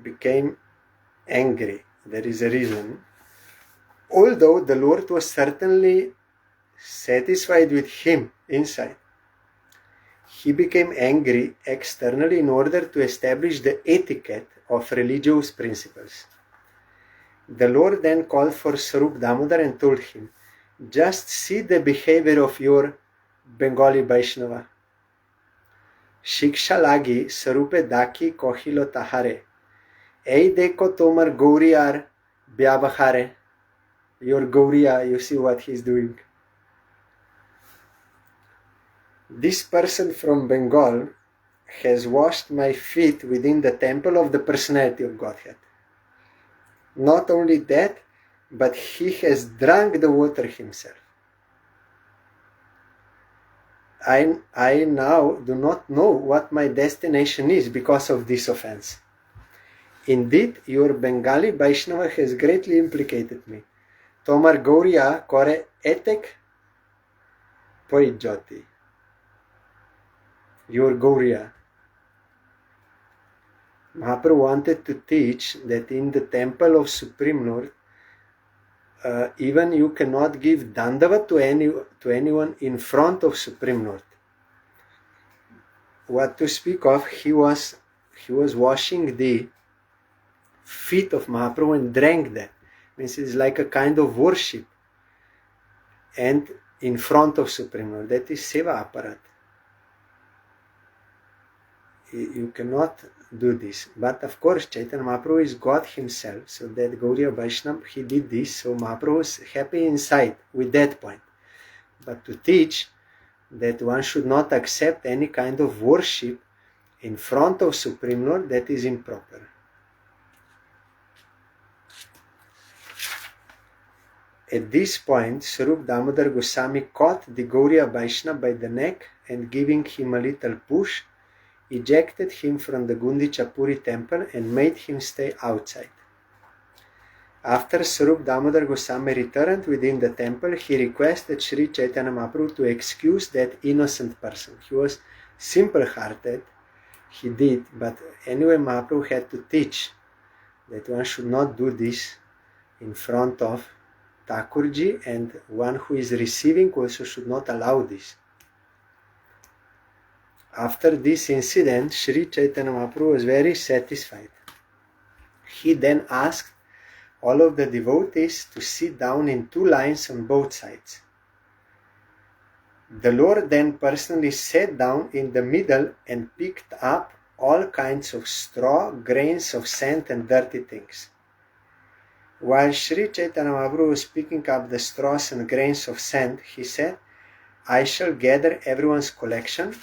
became angry. There is a reason. Although the Lord was certainly satisfied with him inside, he became angry externally in order to establish the etiquette of religious principles. The Lord then called for Sarup Damodar and told him, just see the behavior of your Bengali Vaishnava. Shiksha lagi Sarupe daki kohilo tahare, Ei deko tomar Gauriar Byabahare. Your Gauria, you see what he's doing. This person from Bengal has washed my feet within the temple of the personality of Godhead. Not only that, but he has drunk the water himself. I now do not know what my destination is because of this offense. Indeed, your Bengali Vaishnava has greatly implicated me. Tomar Gauriya kore etek poijjoti. Your Gauriya. Mahaprabhu wanted to teach that in the temple of Supreme Lord, even you cannot give dandavat to anyone in front of Supreme Lord. What to speak of, he was washing the feet of Mahaprabhu and drank that. Means it's like a kind of worship. And in front of Supreme Lord, that is seva aparat. You cannot do this. But of course, Chaitanya Mahaprabhu is God himself. So that Gauriya Vaishnava, he did this. So Mahaprabhu was happy inside with that point. But to teach that one should not accept any kind of worship in front of Supreme Lord, that is improper. At this point, Swarup Damodar Goswami caught the Gauriya Vaishnava by the neck and giving him a little push, ejected him from the Gundica Puri temple and made him stay outside. After Swarup Damodar Goswami returned within the temple, he requested Sri Chaitanya Mahaprabhu to excuse that innocent person. He was simple-hearted, he did, but anyway Mahaprabhu had to teach that one should not do this in front of Thakurji, and one who is receiving also should not allow this. After this incident, Sri Chaitanya Mahaprabhu was very satisfied. He then asked all of the devotees to sit down in 2 lines on both sides. The Lord then personally sat down in the middle and picked up all kinds of straw, grains of sand and dirty things. While Sri Chaitanya Mahaprabhu was picking up the straws and grains of sand, he said, I shall gather everyone's collection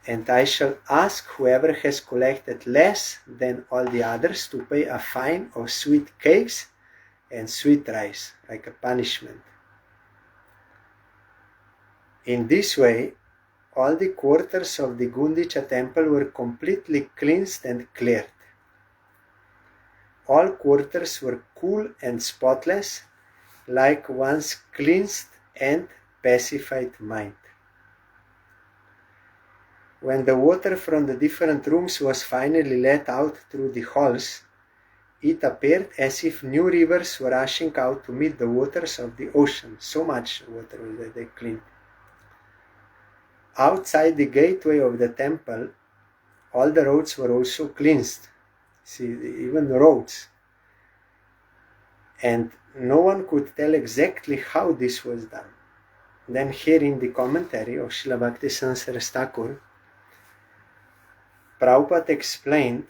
and I shall ask whoever has collected less than all the others to pay a fine of sweet cakes and sweet rice, like a punishment. In this way, all the quarters of the Gundica temple were completely cleansed and cleared. All quarters were cool and spotless, like one's cleansed and pacified mind. When the water from the different rooms was finally let out through the halls, it appeared as if new rivers were rushing out to meet the waters of the ocean. So much water was they cleaned. Outside the gateway of the temple, all the roads were also cleansed. See, even the roads. And no one could tell exactly how this was done. Then here in the commentary of Srila Bhaktisiddhanta Saraswati Thakur, Prabhupada explained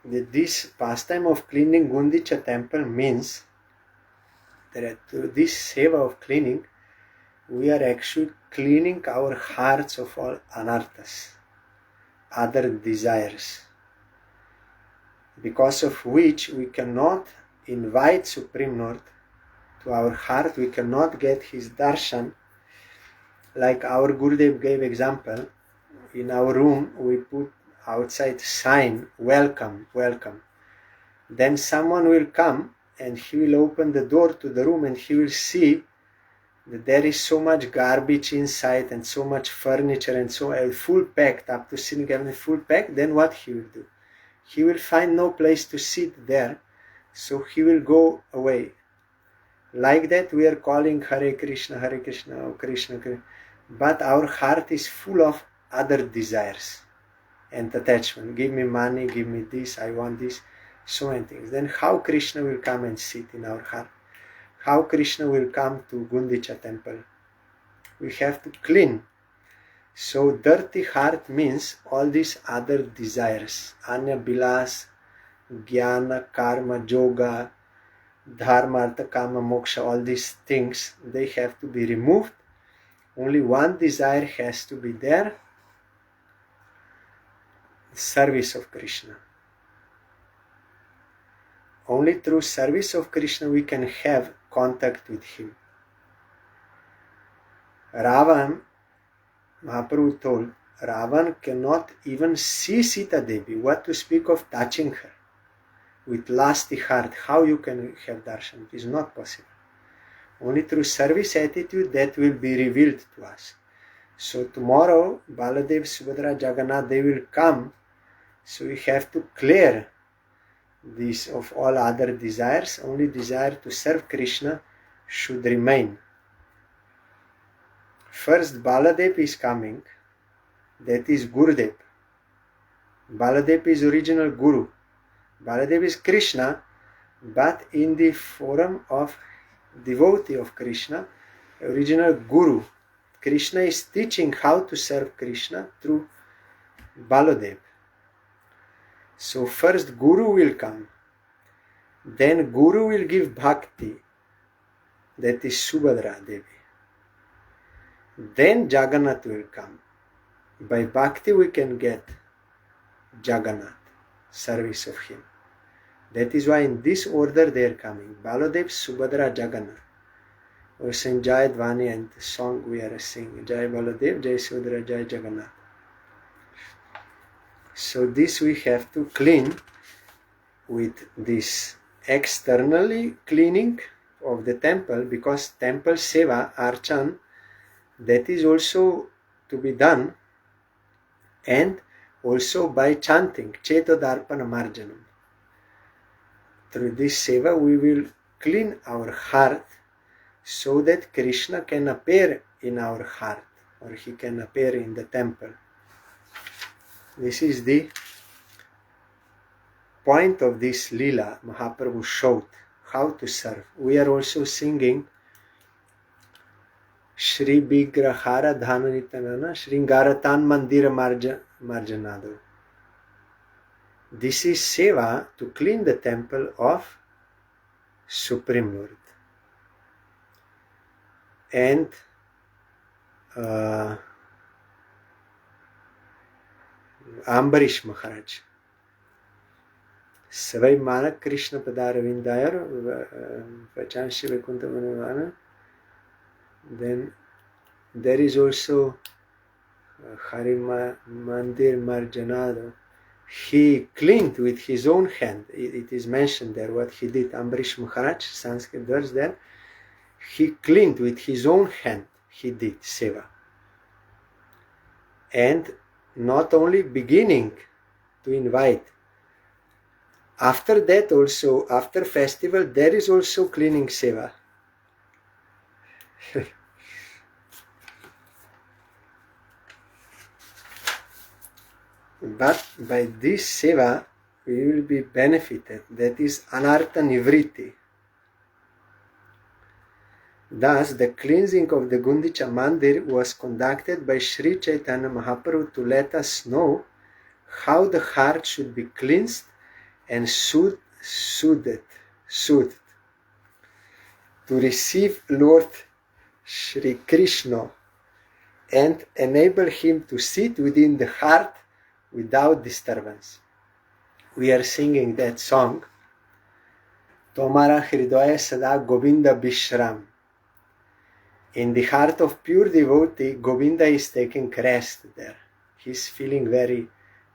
that this pastime of cleaning Gundica temple means that through this seva of cleaning, we are actually cleaning our hearts of all anarthas, other desires, because of which we cannot invite Supreme Lord to our heart, we cannot get his darshan. Like our Gurudev gave example, in our room we put outside sign, welcome, welcome. Then someone will come and he will open the door to the room and he will see that there is so much garbage inside and so much furniture and so full packed up to sitting cabinet full packed. Then what he will do? He will find no place to sit there, so he will go away. Like that we are calling Hare Krishna, oh Krishna, Krishna. But our heart is full of other desires and attachment. Give me money, give me this, I want this, so many things. Then how Krishna will come and sit in our heart? How Krishna will come to Gundica temple? We have to clean. So dirty heart means all these other desires, Anya Bilas, jnana, karma, yoga, dharma, artha, kama, moksha, all these things, they have to be removed. Only one desire has to be there: service of Krishna. Only through service of Krishna we can have contact with him. Ravan, Mahaprabhu told, Ravan cannot even see Sita Devi, what to speak of touching her. With lusty heart, how you can have darshan? It is not possible. Only through service attitude that will be revealed to us. So tomorrow, Baladev, Subhadra, Jagannath, they will come. So we have to clear this of all other desires. Only desire to serve Krishna should remain. First, Baladev is coming. That is Gurudev. Baladev is original Guru. Baladev is Krishna, but in the form of devotee of Krishna, original Guru. Krishna is teaching how to serve Krishna through Baladev. So first Guru will come, then Guru will give bhakti, that is Subhadra Devi. Then Jagannath will come. By bhakti we can get Jagannath, service of him. That is why in this order they are coming: Baladev, Subhadra, Jagannath. We sing Jai Dhvani, and the song we are singing: Jai Baladev, Jai Subhadra, Jai Jagannath. So this we have to clean with this externally cleaning of the temple, because temple seva, archan, that is also to be done, and also by chanting Chetodarpana Marjanam. Through this seva we will clean our heart so that Krishna can appear in our heart, or he can appear in the temple. This is the point of this lila. Mahaprabhu showed how to serve. We are also singing Shri Vigrahara Dhananitanana Shringaratan Mandira Marjanado. This is seva to clean the temple of Supreme Lord. And Ambarish Maharaj. Savai Manak Krishna Padarvindayar Vachanshi Vaikuntha Manavana. Then there is also Hari Mandir Marjanado. He cleaned with his own hand. It is mentioned there what he did. Ambarish Maharaj, Sanskrit verse there. He cleaned with his own hand. He did seva. And not only beginning to invite. After that also, after festival, there is also cleaning seva. But by this seva, we will be benefited. That is anartha nivriti. Thus, the cleansing of the Gundica Mandir was conducted by Sri Chaitanya Mahaprabhu to let us know how the heart should be cleansed and soothed to receive Lord Shri Krishna and enable him to sit within the heart without disturbance. We are singing that song, Tomara Hridaya Sada Govinda Bishram. In the heart of pure devotee, Govinda is taking rest there. He is feeling very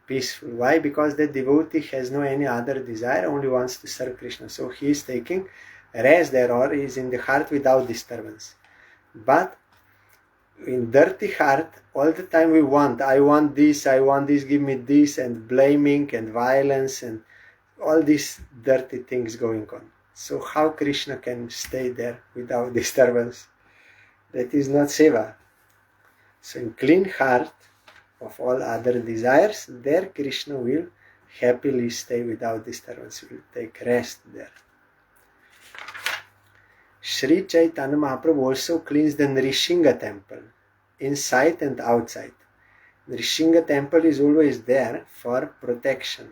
peaceful. Why? Because the devotee has no any other desire, only wants to serve Krishna. So he is taking rest there, or is in the heart without disturbance. But in dirty heart, all the time we want, I want this, give me this, and blaming and violence and all these dirty things going on. So how Krishna can stay there without disturbance? That is not seva. So in clean heart of all other desires, there Krishna will happily stay without disturbance, will take rest there. Sri Chaitanya Mahaprabhu also cleansed the Nrishinga temple, inside and outside. Nrishinga temple is always there for protection.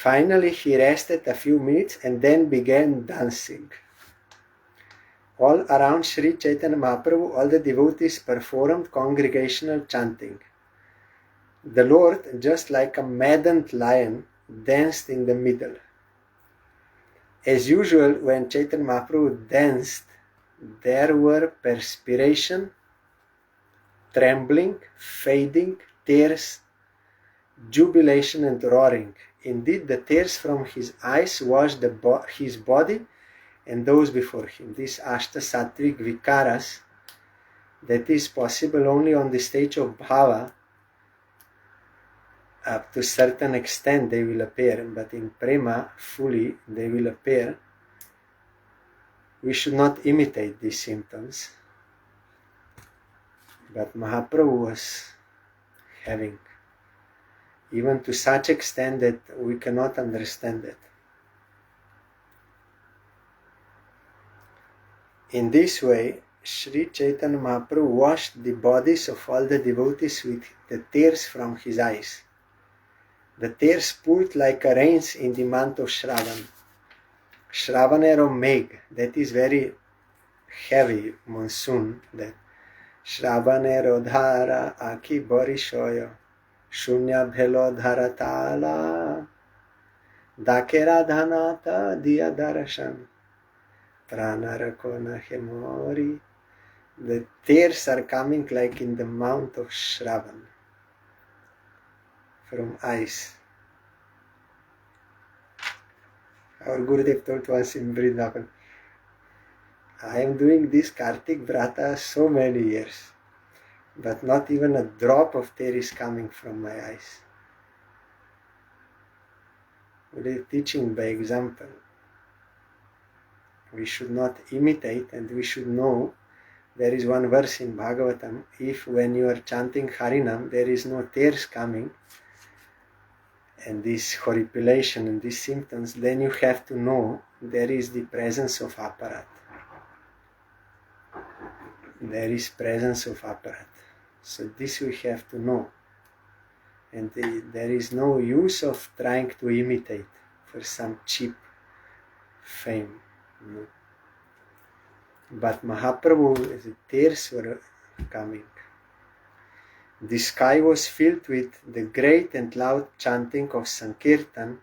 Finally, he rested a few minutes and then began dancing. All around Sri Chaitanya Mahaprabhu, all the devotees performed congregational chanting. The Lord, just like a maddened lion, danced in the middle. As usual, when Chaitanya Mahaprabhu danced, there were perspiration, trembling, fading, tears, jubilation and roaring. Indeed, the tears from his eyes washed his body and those before him. These Ashta Sattvic Vikaras, that is possible only on the stage of Bhava. Up to a certain extent they will appear, but in Prema, fully, they will appear. We should not imitate these symptoms. But Mahaprabhu was having, even to such extent that we cannot understand it. In this way, Sri Chaitanya Mahaprabhu washed the bodies of all the devotees with the tears from his eyes. The tears poured like rains in the month of Shravan. Shravanero Meg, that is very heavy monsoon, that Shravanero Dhara Aki Borishoyo Shunya Bhelo Dharatala Dakera Dhanata Diya Darashan Pranarakona Hemori. The tears are coming like in the month of Shravan from eyes. Our Gurudev told once in Vrindavan, I am doing this Kartik Vrata so many years, but not even a drop of tear is coming from my eyes. We are teaching by example. We should not imitate, and we should know. There is one verse in Bhagavatam, if when you are chanting Harinam there is no tears coming, and this horripilation and these symptoms, then you have to know there is the presence of aparat. There is presence of aparat. So this we have to know. And there is no use of trying to imitate for some cheap fame. No. But Mahaprabhu, the tears were coming. The sky was filled with the great and loud chanting of Sankirtan,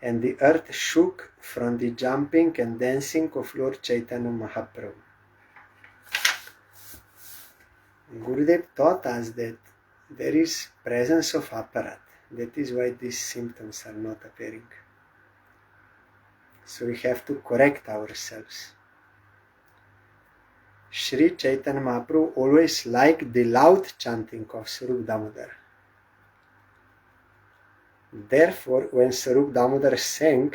and the earth shook from the jumping and dancing of Lord Chaitanya Mahaprabhu. Gurudev taught us that there is presence of aparat. That is why these symptoms are not appearing. So we have to correct ourselves. Sri Chaitanya Mahaprabhu always liked the loud chanting of Sarup Damodar. Therefore, when Sarup Damodar sang,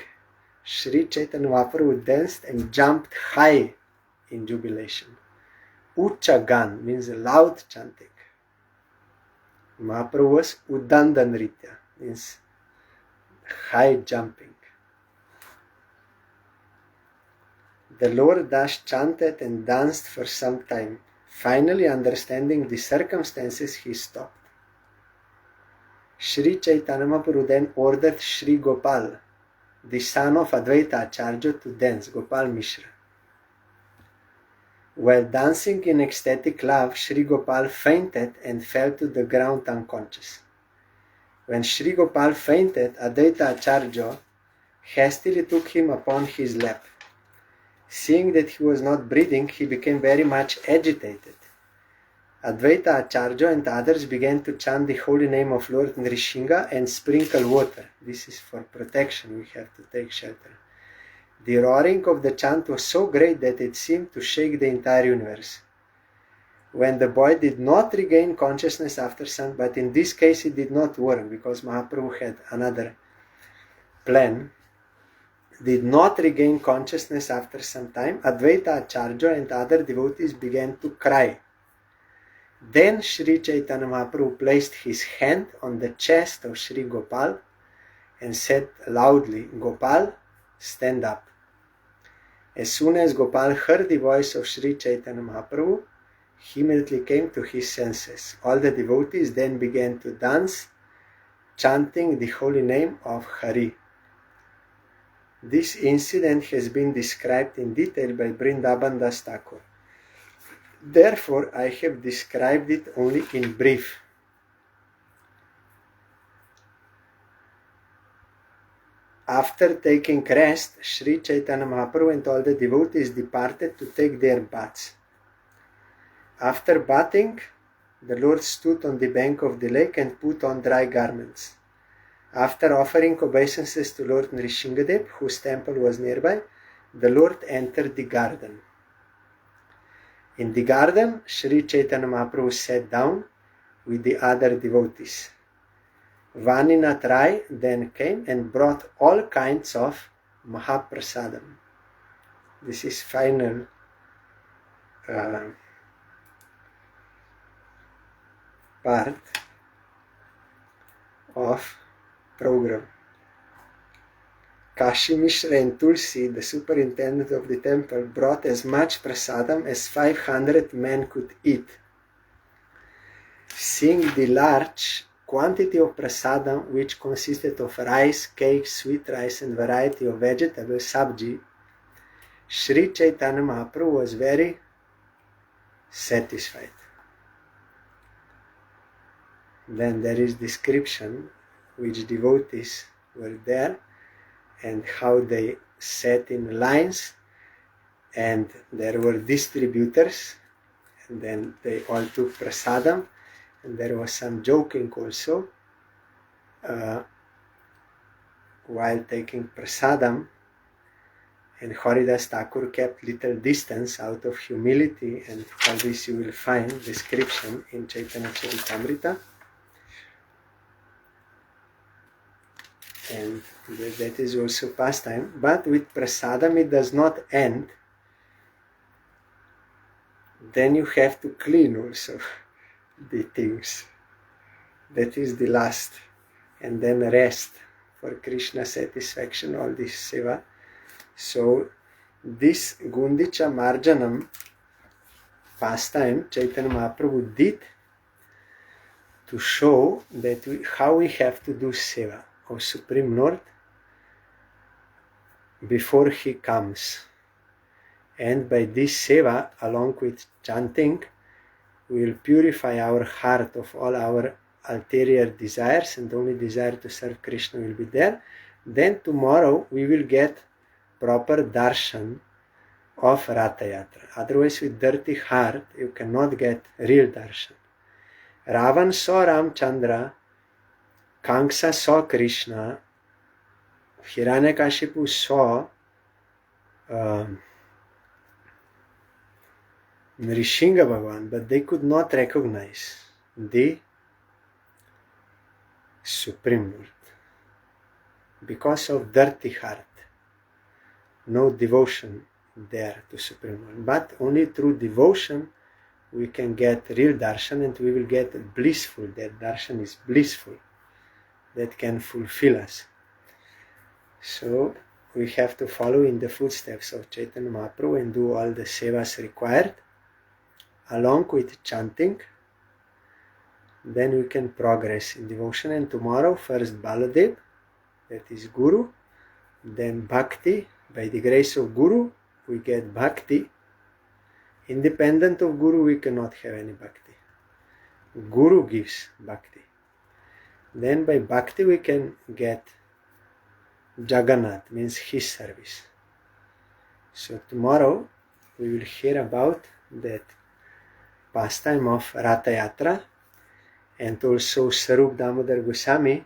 Sri Chaitanya Mahaprabhu danced and jumped high in jubilation. Ucha Gan means loud chanting. Mahaprabhu was Udanda Nritya, means high jumping. The Lord thus chanted and danced for some time. Finally, understanding the circumstances, he stopped. Sri Chaitanya Mahaprabhu then ordered Sri Gopal, the son of Advaita Acharya, to dance, Gopal Mishra. While dancing in ecstatic love, Sri Gopal fainted and fell to the ground unconscious. When Sri Gopal fainted, Advaita Acharya hastily took him upon his lap. Seeing that he was not breathing, he became very much agitated. Advaita Acharya and others began to chant the holy name of Lord Nrishinga and sprinkle water. This is for protection, we have to take shelter. The roaring of the chant was so great that it seemed to shake the entire universe. When the boy did not regain consciousness after some, but in this case it did not work because Mahaprabhu had another plan, did not regain consciousness after some time, Advaita Acharya and other devotees began to cry. Then Sri Chaitanya Mahaprabhu placed his hand on the chest of Sri Gopal and said loudly, Gopal, stand up. As soon as Gopal heard the voice of Sri Chaitanya Mahaprabhu, he immediately came to his senses. All the devotees then began to dance chanting the holy name of Hari. This incident has been described in detail by Vrindavan Das Thakur. Therefore, I have described it only in brief. After taking rest, Sri Chaitanya Mahaprabhu and all the devotees departed to take their baths. After bathing, the Lord stood on the bank of the lake and put on dry garments. After offering obeisances to Lord Nrishingadev, whose temple was nearby, the Lord entered the garden. In the garden, Sri Chaitanya Mahaprabhu sat down with the other devotees. Vaninath Rai then came and brought all kinds of Mahaprasadam. This is final part of program. Kashi Mishra and Tulsi, the superintendent of the temple, brought as much prasadam as 500 men could eat. Seeing the large quantity of prasadam, which consisted of rice, cake, sweet rice, and variety of vegetables, sabji, Sri Chaitanya Mahaprabhu was very satisfied. Then there is description which devotees were there and how they sat in lines, and there were distributors, and then they all took prasadam, and there was some joking also while taking prasadam, and Haridas Thakur kept little distance out of humility, and all this you will find description in Chaitanya Charitamrita. And that is also pastime. But with prasadam it does not end. Then you have to clean also the things. That is the last. And then rest for Krishna satisfaction, all this seva. So this Gundica Marjanam pastime Chaitanya Mahaprabhu did to show that how we have to do seva of Supreme Lord before He comes. And by this seva, along with chanting, we will purify our heart of all our ulterior desires, and only desire to serve Krishna will be there. Then tomorrow we will get proper darshan of Ratha Yatra. Otherwise, with dirty heart, you cannot get real darshan. Ravan saw Ramchandra, Kamsa saw Krishna, Hiranyakashipu saw Nrishinga Bhagavan, but they could not recognize the Supreme Lord because of dirty heart. No devotion there to Supreme Lord. But only through devotion we can get real darshan, and we will get blissful. That darshan is blissful. That can fulfill us. So we have to follow in the footsteps of Chaitanya Mahaprabhu and do all the sevas required along with chanting. Then we can progress in devotion. And tomorrow first Baladev, that is Guru, then Bhakti. By the grace of Guru we get Bhakti. Independent of Guru we cannot have any Bhakti. Guru gives Bhakti. Then by Bhakti we can get Jagannath, means his service. So tomorrow we will hear about that pastime of Ratha Yatra, and also Sarup Damodar Goswami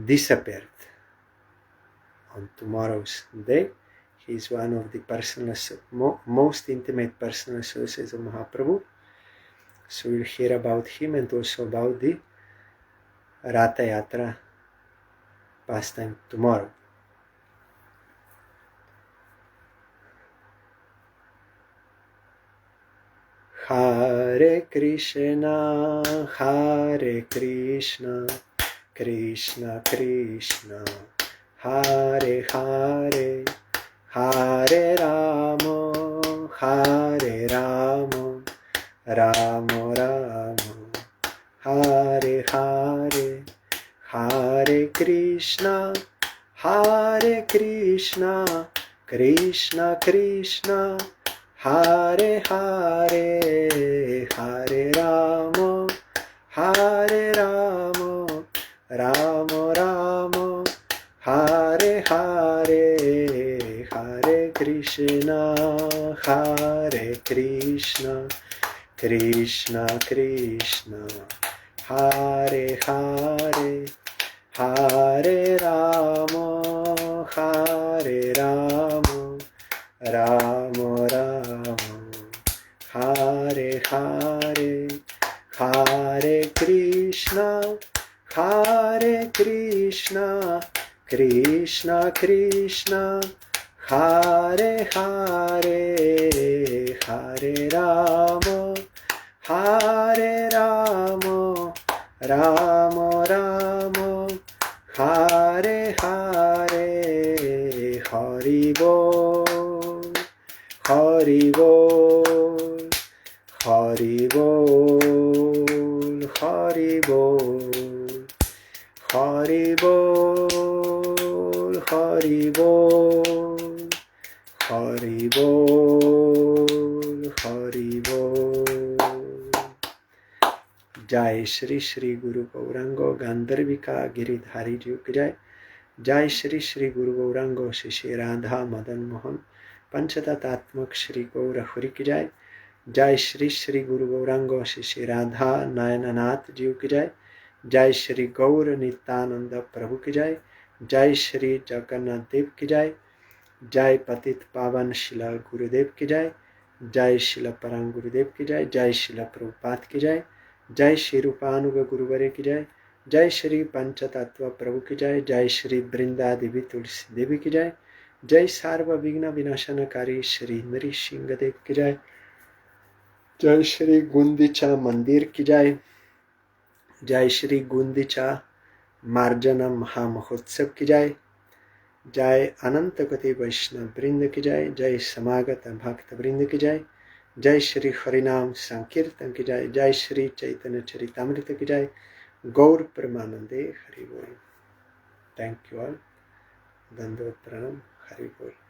disappeared on tomorrow's day. He is one of the personal, most intimate personal associates of Mahaprabhu. So we'll hear about him and also about the Ratha Yatra pastime tomorrow. Hare Krishna, Krishna Krishna, Hare Hare, Hare Rama, Ram Ram Hare Hare Hare Krishna Krishna Krishna Hare Hare Hare Ram Ram Ram Hare Hare Hare Krishna Krishna Krishna Hare Hare Hare Ram Ram Ram Hare Hare Hare Krishna Krishna Krishna Hare Hare Hare Ram Ram Ram Hare Hare Hari बोल हरि बोल हरि बोल हरि बोल हरि बोल हरि बोल हरि बोल हरि बोल। जय श्री श्री गुरु गौरांगो गांधर्विका गिरिधारी जी की जय। जय श्री श्री गुरु गौरांगो श्री श्री राधा मदन मोहन पंचतत्वात्मक श्री गौर हरि की जय। जय श्री श्री गुरु गौरांगो श्री श्री राधा नयननाथ जी की जय। जय श्री गौर नित्यानंद प्रभु की जय। जय श्री जगन्नाथ देव की जय। जय पतित पावन शिला गुरुदेव की जय। जय शिला परम गुरुदेव की जय। जय शिला प्रभुपाद की जय। जय श्री रूपानुग गुरुवरे की जय। जय श्री पंचतत्व प्रभु की जय। जय श्री वृंदा देवी तुलसी देवी की जय। जय सर्वविघ्न विनाशनकारी श्री नृ सिंह देव की जय। जय श्री गुंदिचा मंदिर की जय। जय श्री गुंदिचा मार्जना महामहोत्सव की जय। जय अनंत कोटि वैष्णव वृंद की जय। जय समागत भक्त वृंद की जय। जय श्री हरिनाम संकीर्तन की जय। जय श्री चैतन्य चरितामृत की जय। गौर प्रेमानंदे हरि बोल। Thank you all. दंडवत प्रणाम। हरि बोल।